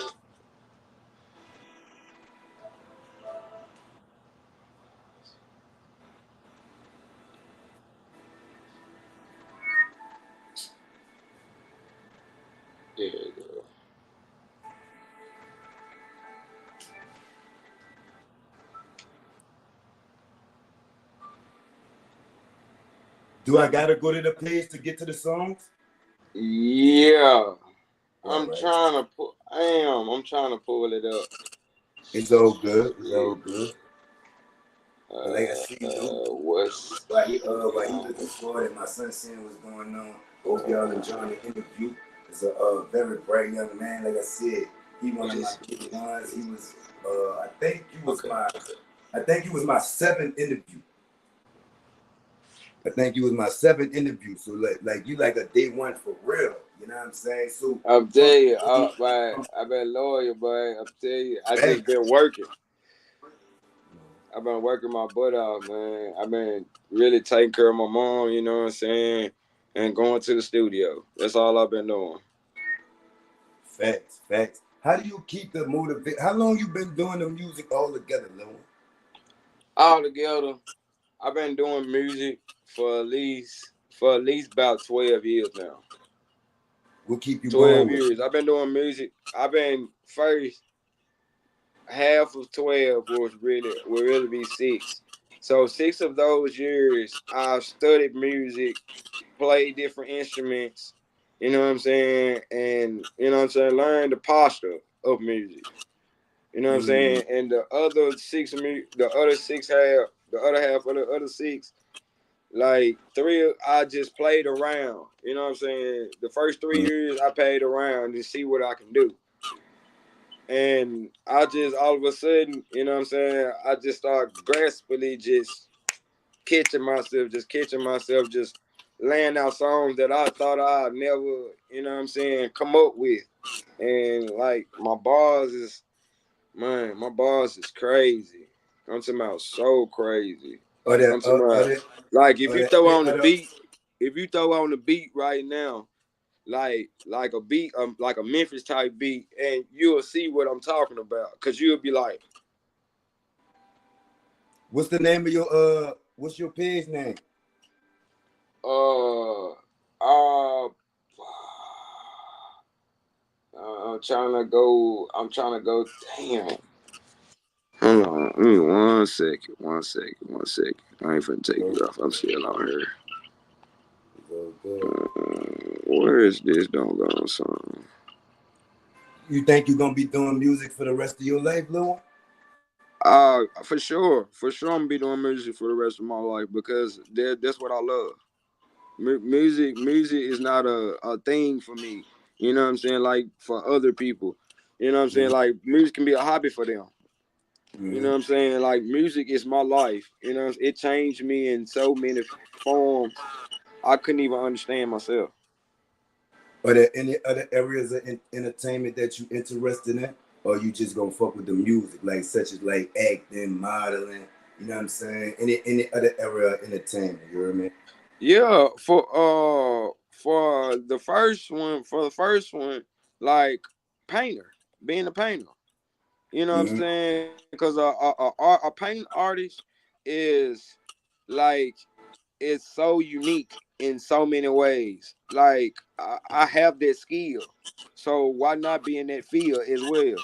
There you go. Do I gotta go to the page to get to the songs? Yeah. I'm trying to pull it up. It's all good. Like I see What's while he looking for it, my son seeing what's going on. Hope y'all enjoying the interview. It's a very bright young man. Like I said, he one of my big ones. He was I think you was my 7th interview. So like you like a day one for real. You know what I'm saying? So I'm telling you, I've been loyal, boy. I'm telling you, I just been working. I've been working my butt off, man. I've been really taking care of my mom, you know what I'm saying, and going to the studio. That's all I've been doing. Facts. How do you keep the motivation? How long you been doing the music all together, Lil? All together, I've been doing music for at least about 12 years now. We'll keep you 12 going years. I've been doing music. I've been first half of 12 will really be 6. So 6 of those years I've studied music, played different instruments, you know what I'm saying, and you know what I'm saying, learned the posture of music. You know what I'm saying? And the other half of the other 6, like 3, I just played around. You know what I'm saying? The first 3 years I played around to see what I can do. And I just all of a sudden, you know what I'm saying, I just start graspingly just catching myself, just laying out songs that I thought I'd never, you know what I'm saying, come up with. And like my bars is crazy. I'm talking about so crazy. I'm talking about like if you throw on the beat right now, like a beat, like a Memphis type beat, and you'll see what I'm talking about. Cause you'll be like, what's the name of your what's your page name? I'm trying to go. Damn. Hold on. Give me 1 second. 1 second. I ain't finna take Go, you off. I'm still on here. go. Where is this doggone song? You think you're gonna be doing music for the rest of your life, Lil? For sure. For sure, I'm gonna be doing music for the rest of my life because that's what I love. Music is not a thing for me. You know what I'm saying? Like for other people. You know what I'm saying? Like music can be a hobby for them. You know what I'm saying? Like music is my life. You know, it changed me in so many forms I couldn't even understand myself. Are there any other areas of entertainment that you interested in? Or you just gonna fuck with the music, like such as like acting, modeling, you know what I'm saying? Any other area of entertainment, you hear me? Yeah, for the first one, like painter, being a painter. You know what I'm saying? Because a paint artist is like it's so unique in so many ways. Like I have that skill, so why not be in that field as well?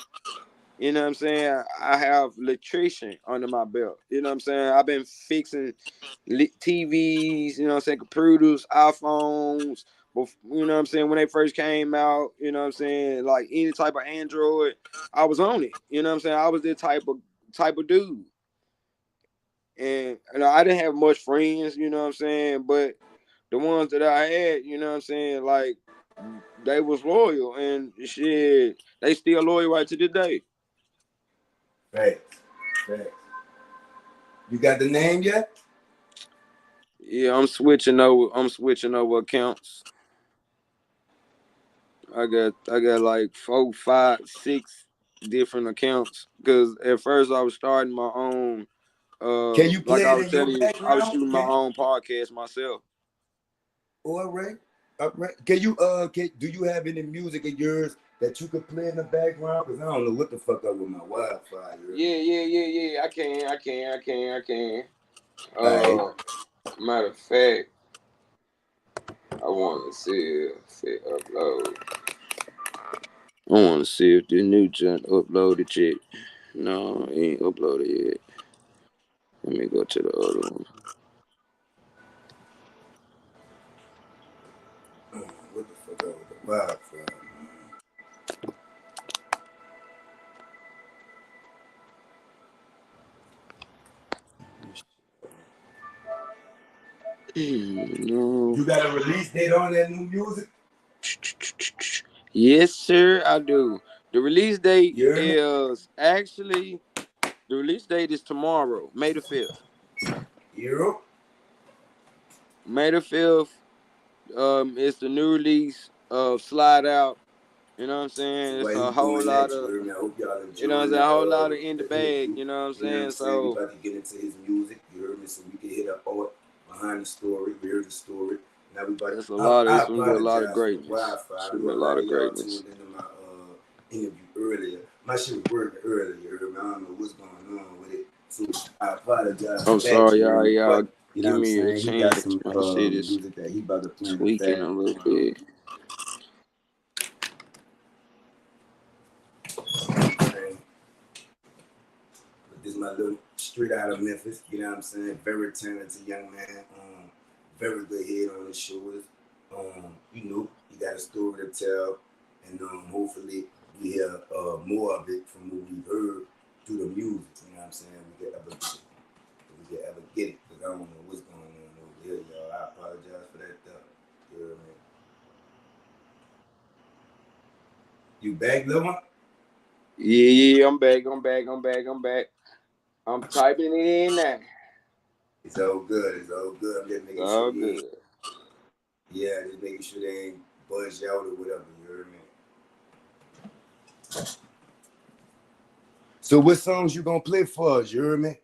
You know what I'm saying? I have electrician under my belt. You know what I'm saying? I've been fixing TVs, you know what I'm saying, computers, iPhones. You know what I'm saying? When they first came out, you know what I'm saying? Like any type of Android, I was on it. You know what I'm saying? I was the type of dude. And I didn't have much friends, you know what I'm saying? But the ones that I had, you know what I'm saying, like they was loyal and shit, they still loyal right to this day. Right. Right. You got the name yet? Yeah, I'm switching over. I'm switching over accounts. I got like 4, 5, 6 different accounts. Cause at first I was starting my own. Can you Like play I it was in your telling you, I was background? shooting my own podcast myself. All right. All right. Can you do you have any music of yours that you could play in the background? Because I don't know what the fuck up with my Wi-Fi. Yeah. I can. All right. Matter of fact, I want to see if it upload. I want to see if the new junk uploaded yet. No, it ain't uploaded yet. Let me go to the other one. What the fuck up with the Wi-Fi? No. You got a release date on that new music? Yes, sir, I do. The release date You hear me? is actually the release date is tomorrow, May the 5th. You? May the 5th. It's the new release of Slide Out. You know what I'm So saying? It's while a you whole doing lot that, you of, heard me. I hope y'all you know what I'm enjoying saying, a whole lot of in the the bag, interview. you know what I'm You know what I'm saying? saying? We So about to get into his music. You heard me, so we can hit up art behind the story. We heard the story. Now we about. I it's gonna be a lot of apologize for the greatness. Wi-Fi. It's I gonna know be a a lot lot of of y'all greatness. tuned into my interview earlier. My shit was working earlier. You heard me? I don't know what's going on with it. So I apologize for I'm that. sorry, You heard me? y'all But you know give what I'm me a saying? He got chance. some My shit is music that he about to play in the tweaking a little bit. background. This is my little straight out of Memphis, you know what I'm saying? Very talented young man, very good head on his shoulders. You know, he got a story to tell, and hopefully we hear more of it from what we've heard through the music, you know what I'm saying? We can ever get it, because I don't know what's going on over here, y'all. I apologize for that stuff. You know what I mean? You back, little one? Yeah, I'm back. I'm typing it in now. It's all good. It's all good. I'm just It's making sure all you ain't, good. yeah, just making sure they ain't buzzed out or whatever. You heard me? So what songs you gonna play for us? You heard me?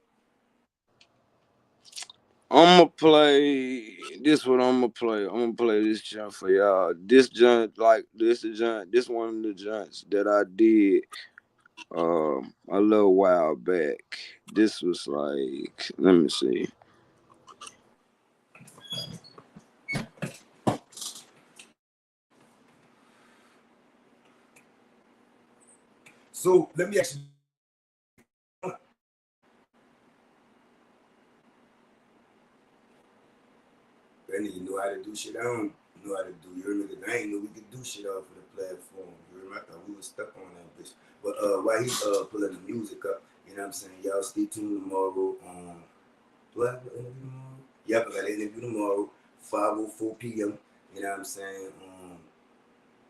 I'm gonna play this. What I'm gonna play? I'm gonna play this junk for y'all. This junk, like this is junk. This one of the junks that I did a little while back. This was like, let me see. So let me ask you. That nigga know how to do shit. I don't know how to do. You hear me? I ain't know we could do shit off of the platform. You hear me? I thought we was stuck on that bitch. But while he pulling the music up, you know what I'm saying? Y'all stay tuned tomorrow. Do I have an interview tomorrow? Yep, I got an interview tomorrow, 5:04 p.m. You know what I'm saying?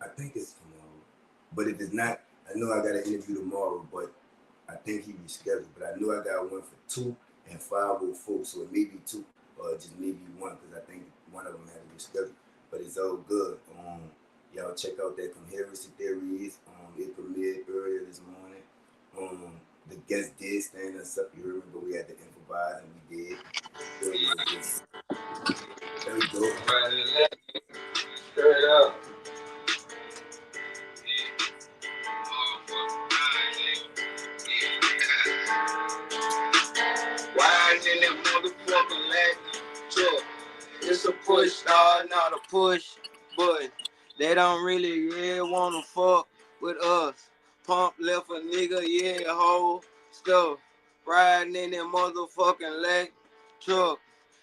I think it's tomorrow. But if it's not, I know I got an interview tomorrow, but I think he rescheduled. But I know I got one for 2 and 5:04, so it may be 2 or just maybe 1 because I think one of them had to reschedule. But it's all good. Y'all check out that Conspiracy Theories. It premiered earlier this morning. The guest did stand us up. You remember, but we had to improvise and we did. It was a good. There we go. Straight up. Riding in that motherfucking leg truck. It's a push star, not a push button. They don't really wanna fuck with us. Pump left a nigga, whole stuff. Riding in that motherfucking leg truck.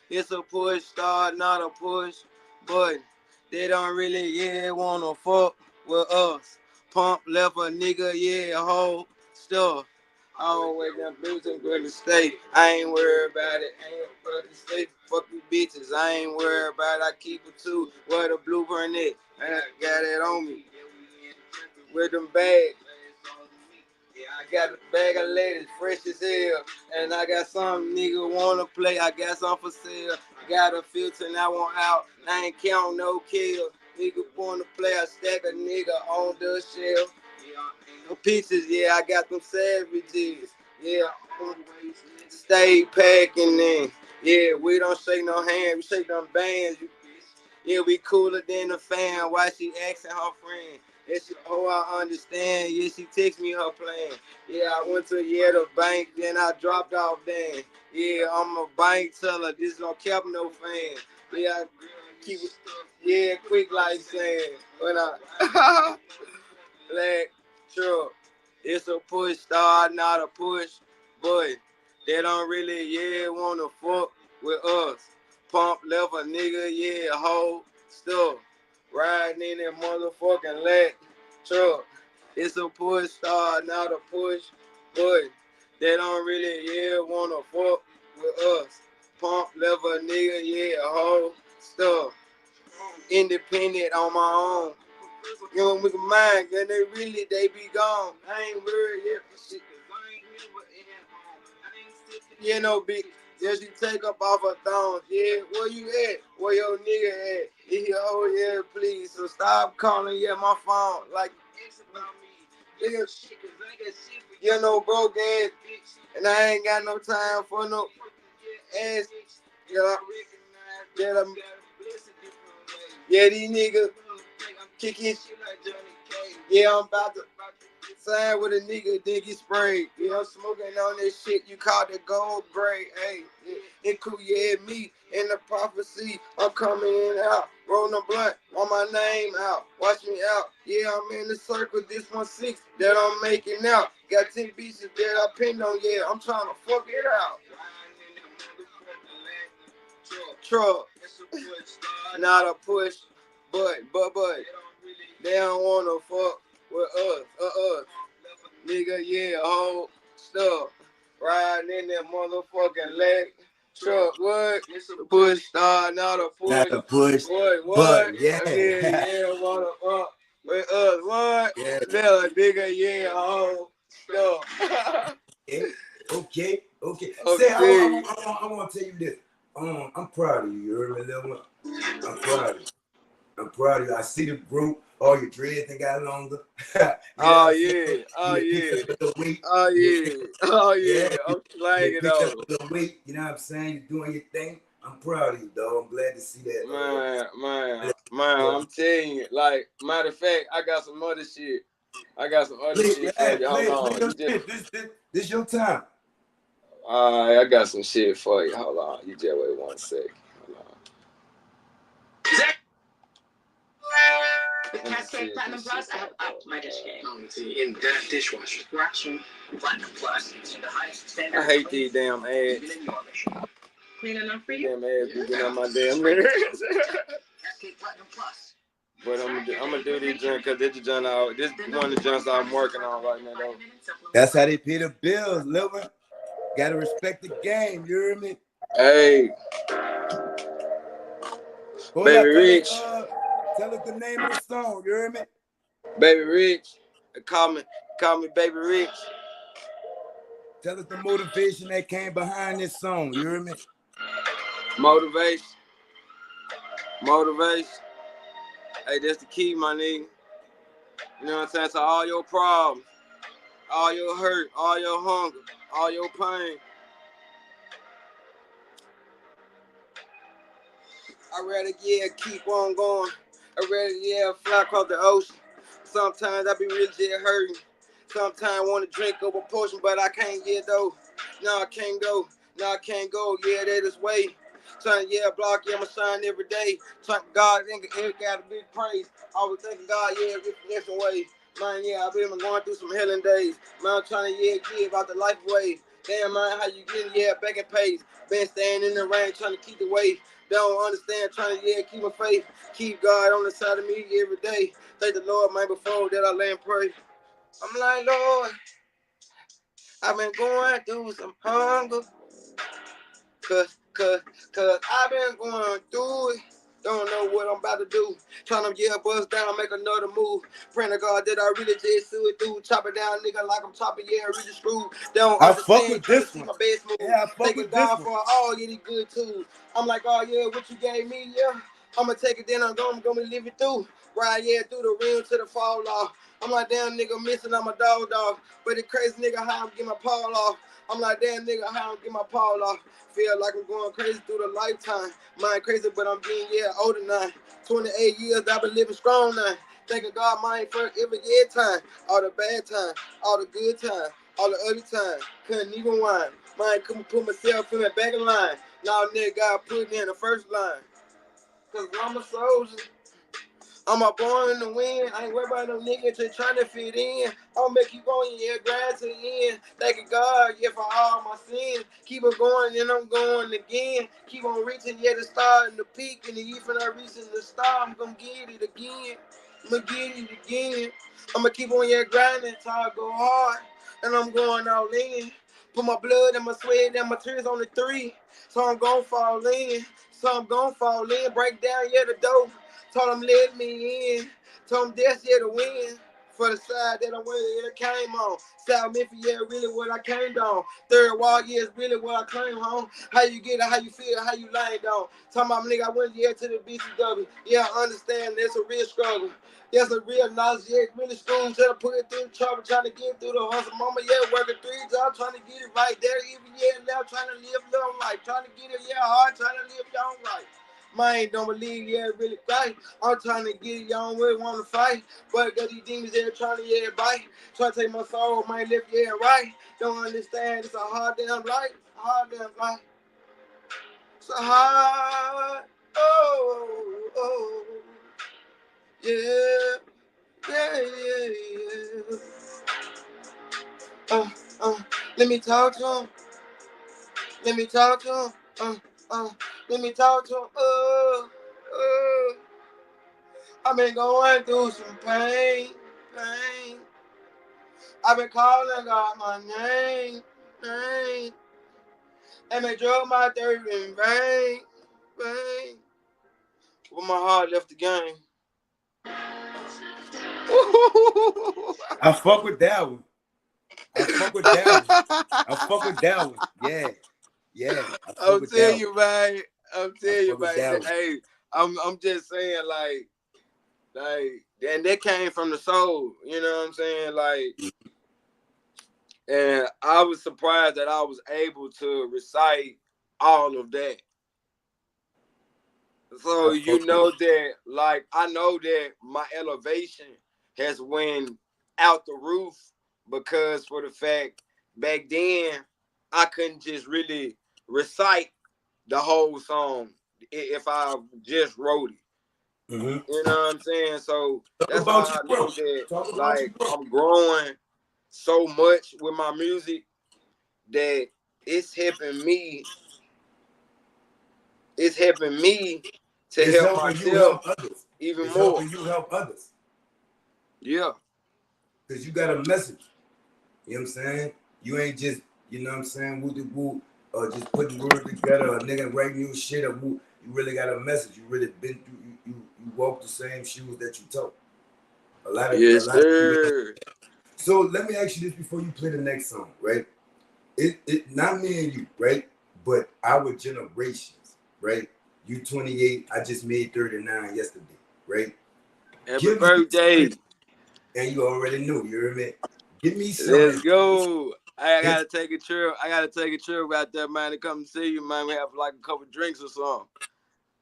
It's a push star, not a push button. They don't really wanna fuck with us. Pump left a nigga, whole stuff. Always them bitches in Golden State. I ain't worried about it. I ain't fucking state. Fuck you bitches. I ain't worried about it. I keep it too. Where the blueprint at? I got it on me. With them bags. I got a bag of ladies, fresh as hell. And I got some nigga wanna play. I got some for sale. Got a filter and I want out. I ain't count no kill. Nigga wanna play. I stack a nigga on the shelf. Pieces, I got them savages. Stay packing in. We don't shake no hand, we shake them bands. We cooler than a fan. Why she asking her friend? I understand. She text me her plan. I went to the bank, then I dropped off then. I'm a bank teller. This don't cap no fan. I keep it, quick like saying when I black truck. It's a push star, not a push button. They don't really, wanna fuck with us. Pump left a nigga, whole stuff. Riding in that motherfucking leg truck. It's a push star, not a push button. They don't really, wanna fuck with us. Pump left a nigga, whole stuff. Independent on my own. You know, we can mind, and they be gone. I ain't worried yet for shit. Bitch. She take up off her thongs. Where you at? Where your nigga at? Please. So stop calling, my phone. Like, broke ass. And I ain't got no time for no ass. These niggas kick his. I'm about to sign with a nigga, then get sprayed. I'm smoking on this shit you call the gold braid. Hey, it cool, me in the prophecy. I'm coming out, rolling a blunt, on my name out. Watch me out. I'm in the circle, this 1-6 that I'm making out. Got 10 pieces that I pinned on, I'm trying to fuck it out. Truck, not a push, but they don't wanna fuck with us, nigga, whole stuff. Riding in that motherfucking leg truck, what? Push star, not a push. Not a push. What? But, Wanna fuck with us, what? Little nigga, whole stuff. Okay. Say, I want to tell you this. I'm proud of you. You heard me, little one? I'm proud of you. I see the growth. All your dreads that got longer. Oh, you picked up a little weight. I'm playing it up a little weight. You know what I'm saying? You're doing your thing. I'm proud of you, dog. I'm glad to see that. Man, I'm telling you. Like, matter of fact, I got some other shit. Shit for you. Hold on. This your time. I got some shit for you. Hold on. You just wait 1 second. Hold on. Cascade Platinum Plus, I have upped my dish game. In that dishwasher. Correction. Platinum Plus. The highest standard. I hate these damn ads. Clean enough for you? Damn ads be getting on my damn nerves. Cascade Platinum Plus. But I'm gonna do these joints because this one of the joints I'm working on right now though. That's how they pay the bills, living. Gotta respect the game, you hear me? Hey. Hold Baby up, Rich. Tell us the name of the song, you hear me? Baby Rich. Call me Baby Rich. Tell us the motivation that came behind this song, you hear me? Motivation. Hey, that's the key, my nigga. You know what I'm saying? So all your problems, all your hurt, all your hunger, all your pain. I'd rather, keep on going. I'd rather, fly across the ocean. Sometimes I be really just hurting. Sometimes I want to drink up a potion, but I can't get though. No, I can't go. Yeah, that is way. Trying to, block, I'ma shine every day. Trying God, it got a big praise. I was thinking God, different way. Man, I've been going through some healing days. Man, I'm trying to, give out the life away. Damn, man, how you getting, back in pace. Been staying in the rain, trying to keep the weight. Don't understand, trying to, keep my faith. Keep God on the side of me every day. Thank the Lord, man, before that I lay and pray. I'm like, Lord, I've been going through some hunger. Cause I've been going through it. Don't know what I'm about to do. Trying to bust down, make another move. Praying to God that I really just see it through. Chop it down, nigga, like I'm chopping, really screwed. Don't understand, trying to see my best move. Yeah, I fuck with God this for all, he good too. I'm like, oh yeah, what you gave me, I'ma take it, then I'm gonna live it through. Right, through the rim to the fall off. I'm like, damn, nigga, missing on my dog. But it crazy, nigga, how I'm get my paw off. I'm like, damn, nigga, how I'm get my paw off. Feel like I'm going crazy through the lifetime. Mind crazy, but I'm getting, older now. 28 years, I've been living strong now. Thanking God, mind for every time. All the bad time, all the good time, all the ugly time. Couldn't even whine. Mind couldn't put myself in the back of line. Now, nigga, God put me in the first line. Cause I'm a soldier. I'm a born in the wind. I ain't worried about no nigga just trying to fit in. I'll make you going, grind to the end. Thank God, for all my sins. Keep on going, and I'm going again. Keep on reaching, the star and the peak. And even I reaching the star, I'm gonna get it again. I'm gonna keep on, grinding till I go hard. And I'm going all in. Put my blood and my sweat and my tears on the 3. So I'm gonna fall in. Break down, the dope. Told him let me in. Told him that's the win. For the side that I'm with, came on. South Memphis, really what I came on. Third wall, is really what I claim home. How you get it, how you feel, how you lying down. Talking about nigga, I went to the BCW. I understand that's a real struggle. That's a real knowledge, really school. Trying to put it through the trouble, trying to get through the hustle. Mama, working 3 jobs, trying to get it right there. Even, now trying to live long life. Trying to get it, hard, trying to live young life. Mine don't believe, really right. I'm trying to get it, y'all want to fight. But got these demons trying to, bite. Trying to take my soul, my left, right. Don't understand, it's a hard damn life. It's a hard, yeah. Let me talk to him. Let me talk to him. I've been going through some pain. I've been calling God my name. And they drove my dirt in vain. But my heart left the game. I fuck with that one. Yeah. I'm telling you, man. Hey, I'm just saying, like, and that came from the soul. You know what I'm saying? Like, and I was surprised that I was able to recite all of that. So you know that, like, I know that my elevation has went out the roof because for the fact back then I couldn't just really recite the whole song if I just wrote it. Mm-hmm. You know what I'm saying? So Talk that's how about you, I bro. know that Talk about you, like bro. I'm growing so much with my music that it's helping me. It's helping me to It's help helping you myself help others. even It's more. helping you help others. Yeah. Because you got a message. You know what I'm saying? You ain't just, you know what I'm saying, woo de woo, or just putting words together, or nigga writing you shit, or woo. You really got a message. You really been through, you walk the same shoes that you took. A lot Yes, of you know. sir. So let me ask you this before you play the next song, right? It not me and you, right? But our generations, right? You 28, I just made 39 yesterday, right? Happy Give me birthday. something, and you already knew, you hear me? Give me some Let's advice. go. I gotta take a trip. I gotta take a trip out there, man, to come see you, man. We have like a couple drinks or something.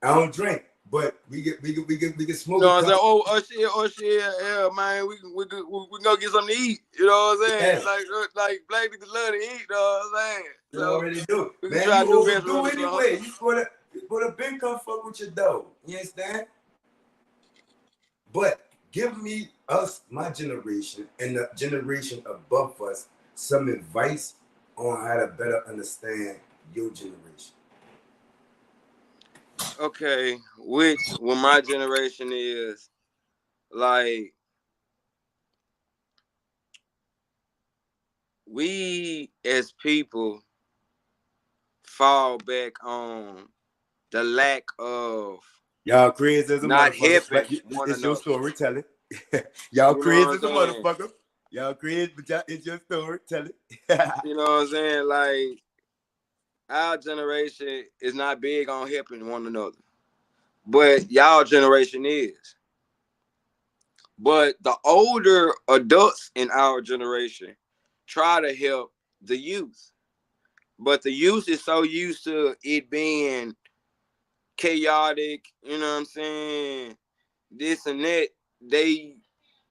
I don't drink, but we can You smoke know a what I'm saying? couple. Oh shit, yeah, man. We can go get something to eat. You know what I'm saying? Yeah, Like black niggas love to eat. You know what I'm saying? you So already do. we can Man, try a you new overdo restaurant or something. anyway. You gonna been come fuck with your dog. You understand? But give me us, my generation, and the generation above us, some advice on how to better understand your generation. Okay, which what my generation is like, we as people fall back on the lack of Y'all crazy as a not motherfucker, but helping one it's your another. story. Tell it. Y'all You know crazy what I'm as a saying? motherfucker. Y'all crazy, but it's your story. Tell it. You know what I'm saying? Like, our generation is not big on helping one another, but y'all generation is. But the older adults in our generation try to help the youth, but the youth is so used to it being chaotic. You know what I'm saying? This and that, they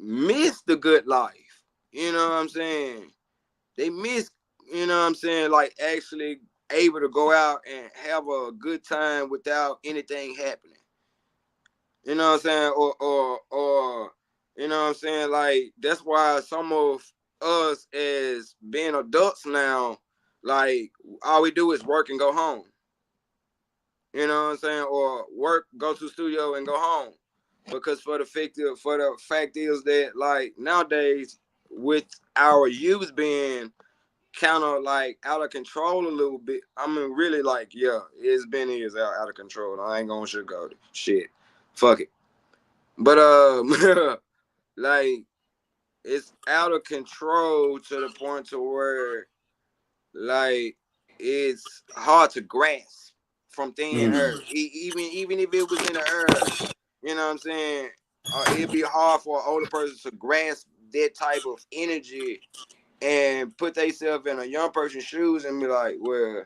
miss the good life. You know what I'm saying? They miss, you know what I'm saying, like actually able to go out and have a good time without anything happening. You know what I'm saying? Or you know what I'm saying? Like, that's why some of us as being adults now, like, all we do is work and go home. You know what I'm saying? Or work, go to the studio and go home. Because for the fact is that, like, nowadays, with our youth being kind of like out of control a little bit. I mean, really, like, yeah, it's been years out of control. I ain't gonna sugarcoat it. Shit, fuck it. But like, it's out of control to the point to where, like, it's hard to grasp from thin Mm. air. Even if it was in the air, you know what I'm saying? It'd be hard for an older person to grasp that type of energy and put themselves in a young person's shoes and be like, well,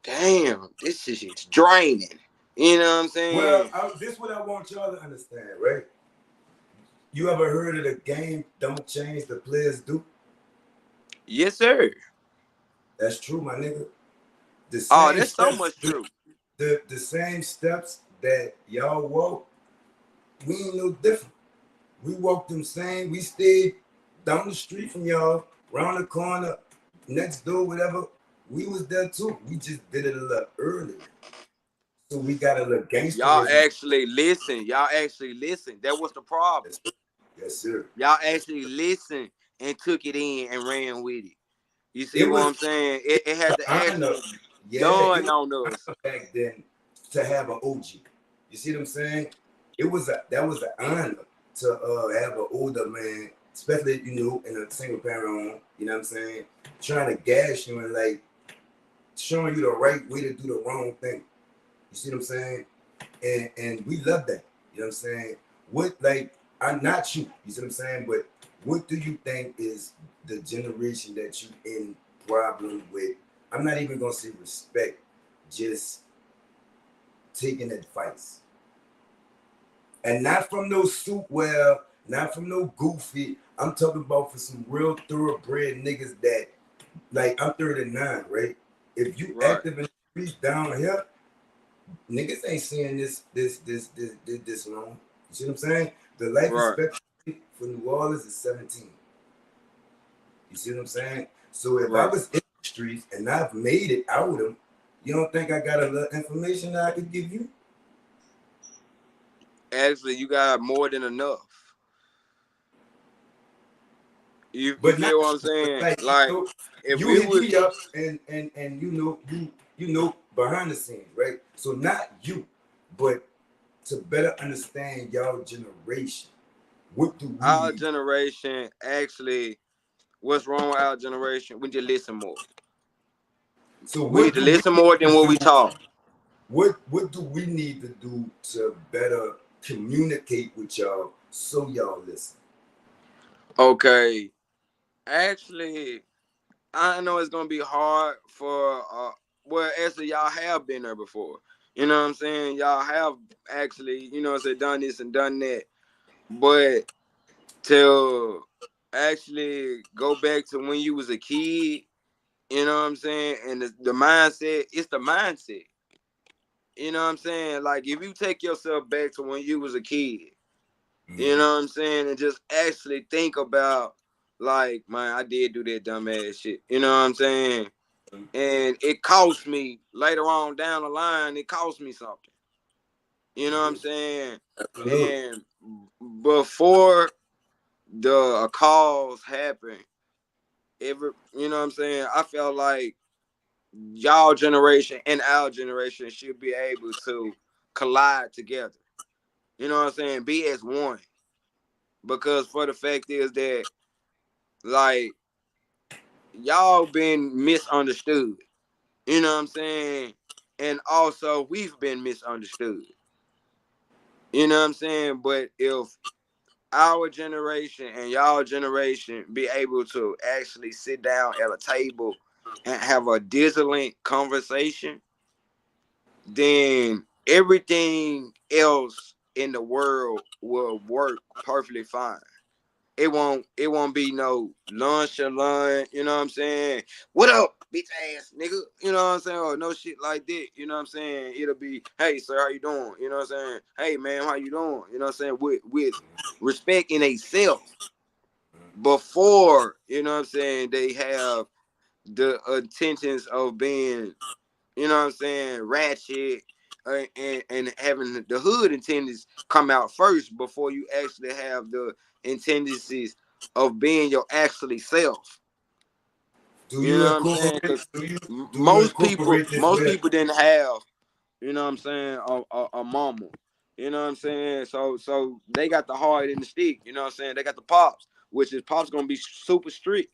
damn, this shit's draining. You know what I'm Well, saying? this is what I want y'all to understand, right? You ever heard of the game don't change, the players do? Yes, sir. That's true, my nigga. The Oh, same that's so steps, much true. the same steps that y'all walk, we ain't no different. We walked them same. We stayed down the street from y'all, round the corner, next door, whatever. We was there too. We just did it a little earlier. So we got a little Y'all gangsterism. actually listen. Y'all actually listen. That was the problem. Yes, sir. Yes, sir. Y'all actually listened and took it in and ran with it. You see It what was I'm saying? It had to an honor. actually Yeah, it dawn was on us. an honor back then to have an OG. You see what I'm saying? That was an honor to have an older man, especially in a single parent home. You know what I'm saying? Trying to gas you and like showing you the right way to do the wrong thing. You see what I'm saying? And we love that. You know what I'm saying? What like I'm not you. You see what I'm saying? But what do you think is the generation that you in problem with? I'm not even gonna say respect, just taking advice. And not from no soup well, not from no goofy. I'm talking about for some real thoroughbred niggas that like I'm 39, right? If you Right. active in the streets down here, niggas ain't seeing this long. You see what I'm saying? The life expectancy for New Orleans is 17. You see what I'm saying? So if I was in the streets and I've made it out of them, you don't think I got a little information that I could give you? Actually, you got more than enough. You feel what I'm saying? Like if you we hit would me up and you know behind the scenes, right? So not you, but to better understand y'all generation. What do we our need? generation actually, what's wrong with our generation? We need to listen more. So We need what to do we listen need more than to what do? we talk. What do we need to do to better communicate with y'all so y'all listen? Okay. Actually, I know it's gonna be hard for well, actually y'all have been there before. You know what I'm saying? Y'all have actually, you know what I'm saying, done this and done that. But to actually go back to when you was a kid, you know what I'm saying? And the mindset, it's the mindset. You know what I'm saying? Like if you take yourself back to when you was a kid, you know what I'm saying, and just actually think about like, man, I did do that dumbass shit. You know what I'm saying? And it cost me later on down the line, it cost me something. You know what I'm saying? And before the cause happened, you know what I'm saying, I felt like y'all generation and our generation should be able to collide together. You know what I'm saying? Be as one. Because for the fact is that, like, y'all been misunderstood. You know what I'm saying? And also, we've been misunderstood. You know what I'm saying? But if our generation and y'all generation be able to actually sit down at a table and have a disciplined conversation, then everything else in the world will work perfectly fine. It won't be no nonchalant, you know what I'm saying? What up, bitch ass nigga? You know what I'm saying? Or no shit like that. You know what I'm saying? It'll be, hey sir, how you doing? You know what I'm saying? Hey man, how you doing? You know what I'm saying? With respect in a self before, you know what I'm saying, they have the intentions of being, you know what I'm saying, ratchet, and having the hood intentions come out first before you actually have the tendencies of being your actually self. Do You you know what I'm saying? incorporate? Because Do you incorporate this most with? people didn't have, you know what I'm saying, a mama. You know what I'm saying? So they got the hard and the stick. You know what I'm saying? They got the pops, which is pops gonna be super strict.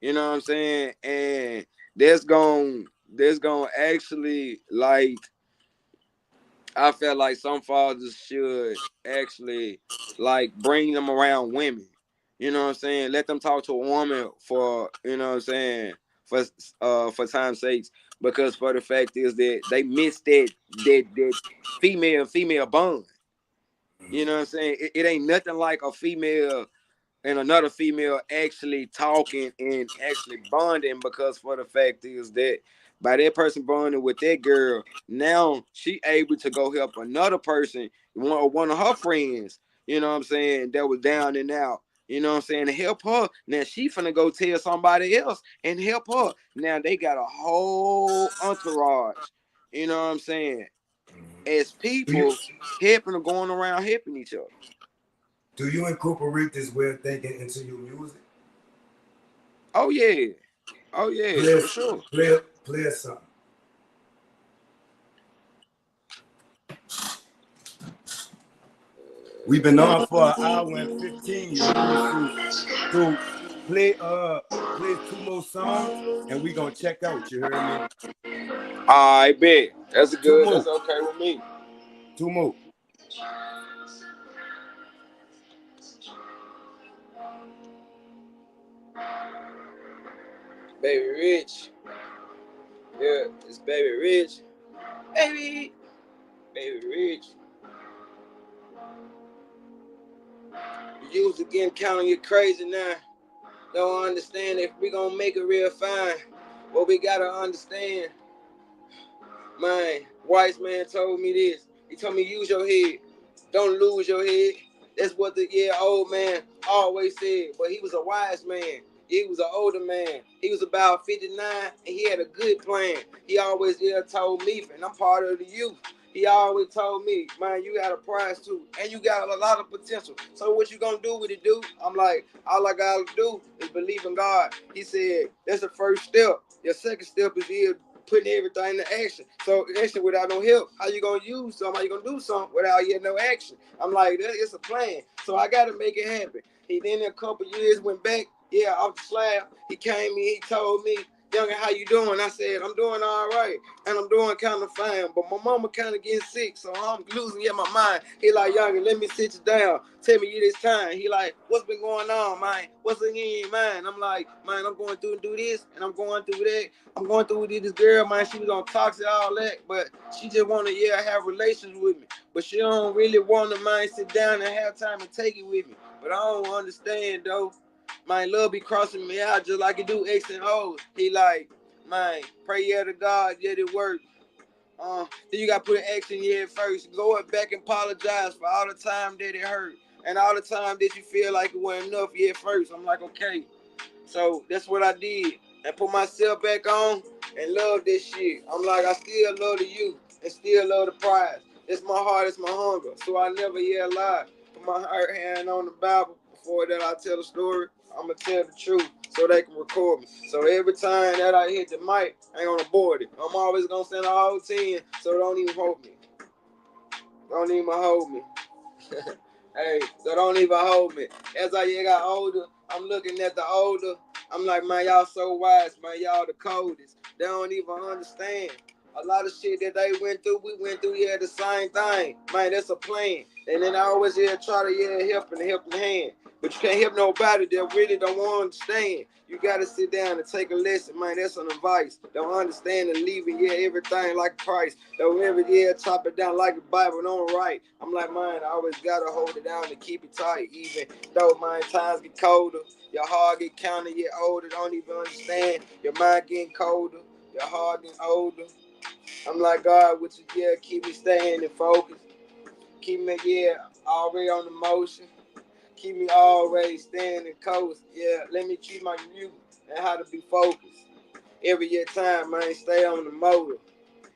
You know what I'm saying? And there's gonna actually, like, I felt like some fathers should actually, like, bring them around women. You know what I'm saying? Let them talk to a woman for, you know what I'm saying, for time's sakes. Because for the fact is that they miss that female bond. You know what I'm saying? It ain't nothing like a female and another female actually talking and actually bonding, because for the fact is that by that person bonding with that girl, now she able to go help another person, one of her friends, you know what I'm saying, that was down and out, you know what I'm saying, to help her. Now she finna go tell somebody else and help her. Now they got a whole entourage, you know what I'm saying, as Do you people helping or going around helping each other. do you incorporate this way of thinking into your music? Oh yeah. Oh yeah, Play for sure. play something. We've been on for an hour and 15. You heard me? So play play 2 more songs and we gonna check out. You heard me? I bet. That's Two good. more. That's okay with me. 2 more. Baby Rich. Yeah, it's Baby Rich. Baby. Baby Rich. You was again counting you crazy now. Don't understand if we gonna make it real fine. What we gotta understand, man, Wise man told me this. He told me use your head. Don't lose your head. That's what the old man always said. But he was a wise man. He was an older man. He was about 59 and he had a good plan. He always told me, and I'm part of the youth. He always told me, man, you got a prize too, and you got a lot of potential. So what you gonna do with it, dude? I'm like, all I gotta do is believe in God. He said, that's the first step. Your second step is putting everything into action. So action without no help, how you gonna use something? How you gonna do something without no action? I'm like, it's a plan. So I gotta make it happen. He then in a couple years went back, off the slab. He came in, he told me, Younger, how you doing? I said, I'm doing all right, and I'm doing kind of fine, but my mama kind of getting sick, so I'm losing my mind. He like, Younger, let me sit you down. Tell me you this time. He like, what's been going on, man? What's in your mind? I'm like, man, I'm going through and do this, and I'm going through that. I'm going through with this girl, man. She was on toxic, all that, but she just want to, have relations with me. But she don't really want to, man, sit down and have time to take it with me. But I don't understand, though. My love be crossing me out just like it do X and O's. He like, man, pray to God, yet it work. Then you got to put action first. Go back and apologize for all the time that it hurt. And all the time that you feel like it wasn't enough first. I'm like, okay. So that's what I did. And put myself back on and love this shit. I'm like, I still love the youth and still love the prize. It's my heart, it's my hunger. So I never lie. Put my heart hand on the Bible. Before that I tell the story, I'm going to tell the truth so they can record me. So every time that I hit the mic, I ain't going to abort it. I'm always going to send a whole 10, so don't even hold me. Don't even hold me. Hey, so don't even hold me. As I got older, I'm looking at the older. I'm like, man, y'all so wise, man. Y'all the coldest. They don't even understand. A lot of shit that they went through, we went through, the same thing. Man, that's a plan. And then I always try to, help a hand. But you can't help nobody that really don't want to understand. You got to sit down and take a lesson, man. That's an advice. Don't understand and leaving, everything like Christ. Don't ever, chop it down like the Bible, don't write. I'm like, man, I always got to hold it down and keep it tight. Even though, man, times get colder, your heart get counted, you're older, don't even understand. Your mind getting colder, your heart getting older. I'm like, God, would you, keep me staying in focus. Keep me, already on the motion. Keep me always staying in coast. Let me keep my youth and how to be focused. Every time, man, stay on the motor.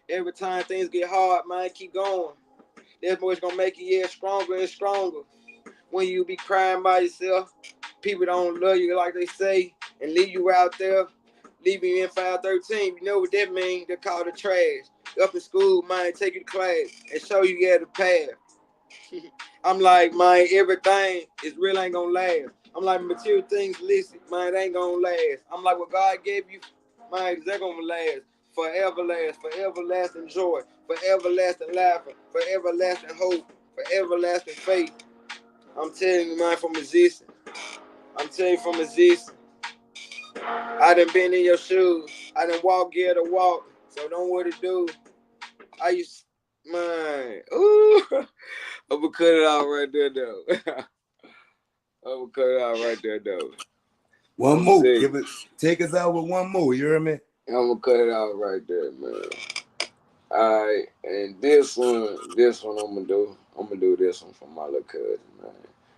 Every time things get hard, man, keep going. That's what's gonna make you, stronger and stronger. When you be crying by yourself, people don't love you like they say, and leave you out there, leave you in 513. You know what that means? They call it trash. Up in school, man, take you to class and show you the path. I'm like, man, everything is really ain't gonna last. I'm like, material things listed, man, it ain't gonna last. I'm like, what God gave you, man, they're gonna last. For everlasting joy, for everlasting laughter, for everlasting hope, for everlasting faith. I'm telling you, man, from existing. I'm telling you from existing. I done been in your shoes. I done walk, to walk. So don't what to do. I used, man, ooh. I'm gonna cut it out right there, though. I'm gonna cut it out right there, though. One more. Take us out with one more. You hear me? I'm gonna cut it out right there, man. All right, and this one I'm gonna do. I'm gonna do this one for my little cousin, man.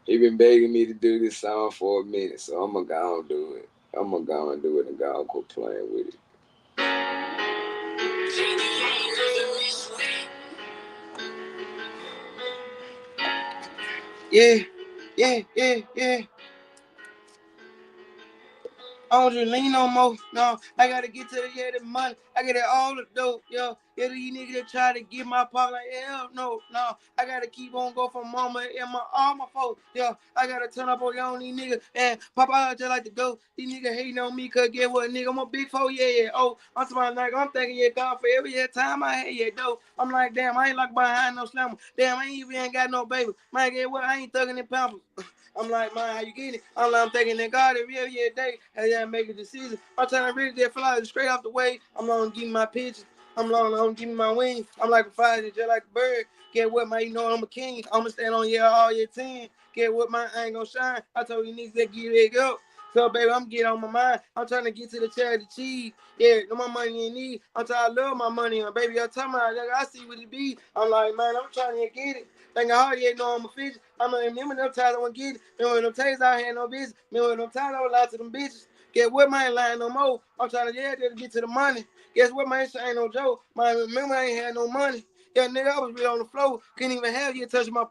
He been begging me to do this song for a minute, so I'm gonna go and do it. I'm gonna go and do it and go and quit playing with it. Yeah. I don't just lean no more. No, I gotta get to the money. I gotta all the dope, yo. These niggas that try to get my pocket, like, hell no. I gotta keep on go for mama and all my folks, yo. I gotta turn up on these niggas. And Papa, I just like to go. These niggas hating on me, cause get what, nigga, I'm a big four, Oh, I'm talking like, I'm thinking, God, for every time I had, dope. I'm like, damn, I ain't like behind no slammer. Damn, I ain't got no baby. Man, get what, I ain't thugging in pampers. I'm like, man, how you getting it? I'm thinking that God every day, as I make a decision. I'm trying to really just fly straight off the way. I'm gonna give me my pitches. I'm gonna give me my wings. I'm like a fire, just like a bird. Get what, man, you know I'm a king. I'm gonna stand on all 10. Get what, man, I ain't gonna shine. I told you niggas that give it up. So, baby, I'm getting on my mind. I'm trying to get to the charity cheese. Yeah, no more money in need. I'm trying to love my money. Baby, I'm talking about it. I see what it be. I'm like, man, I'm trying to get it. Think I already know I'm a fish. I'm like, remember them times I want to get it. Remember them times I had no business. Remember them times I was lying to them bitches. Guess what, man, ain't lying no more. I'm trying to get to the money. Guess what, man, ain't no joke. Man, remember I ain't had no money. Yeah, nigga, I was really on the floor. Couldn't even have you touch my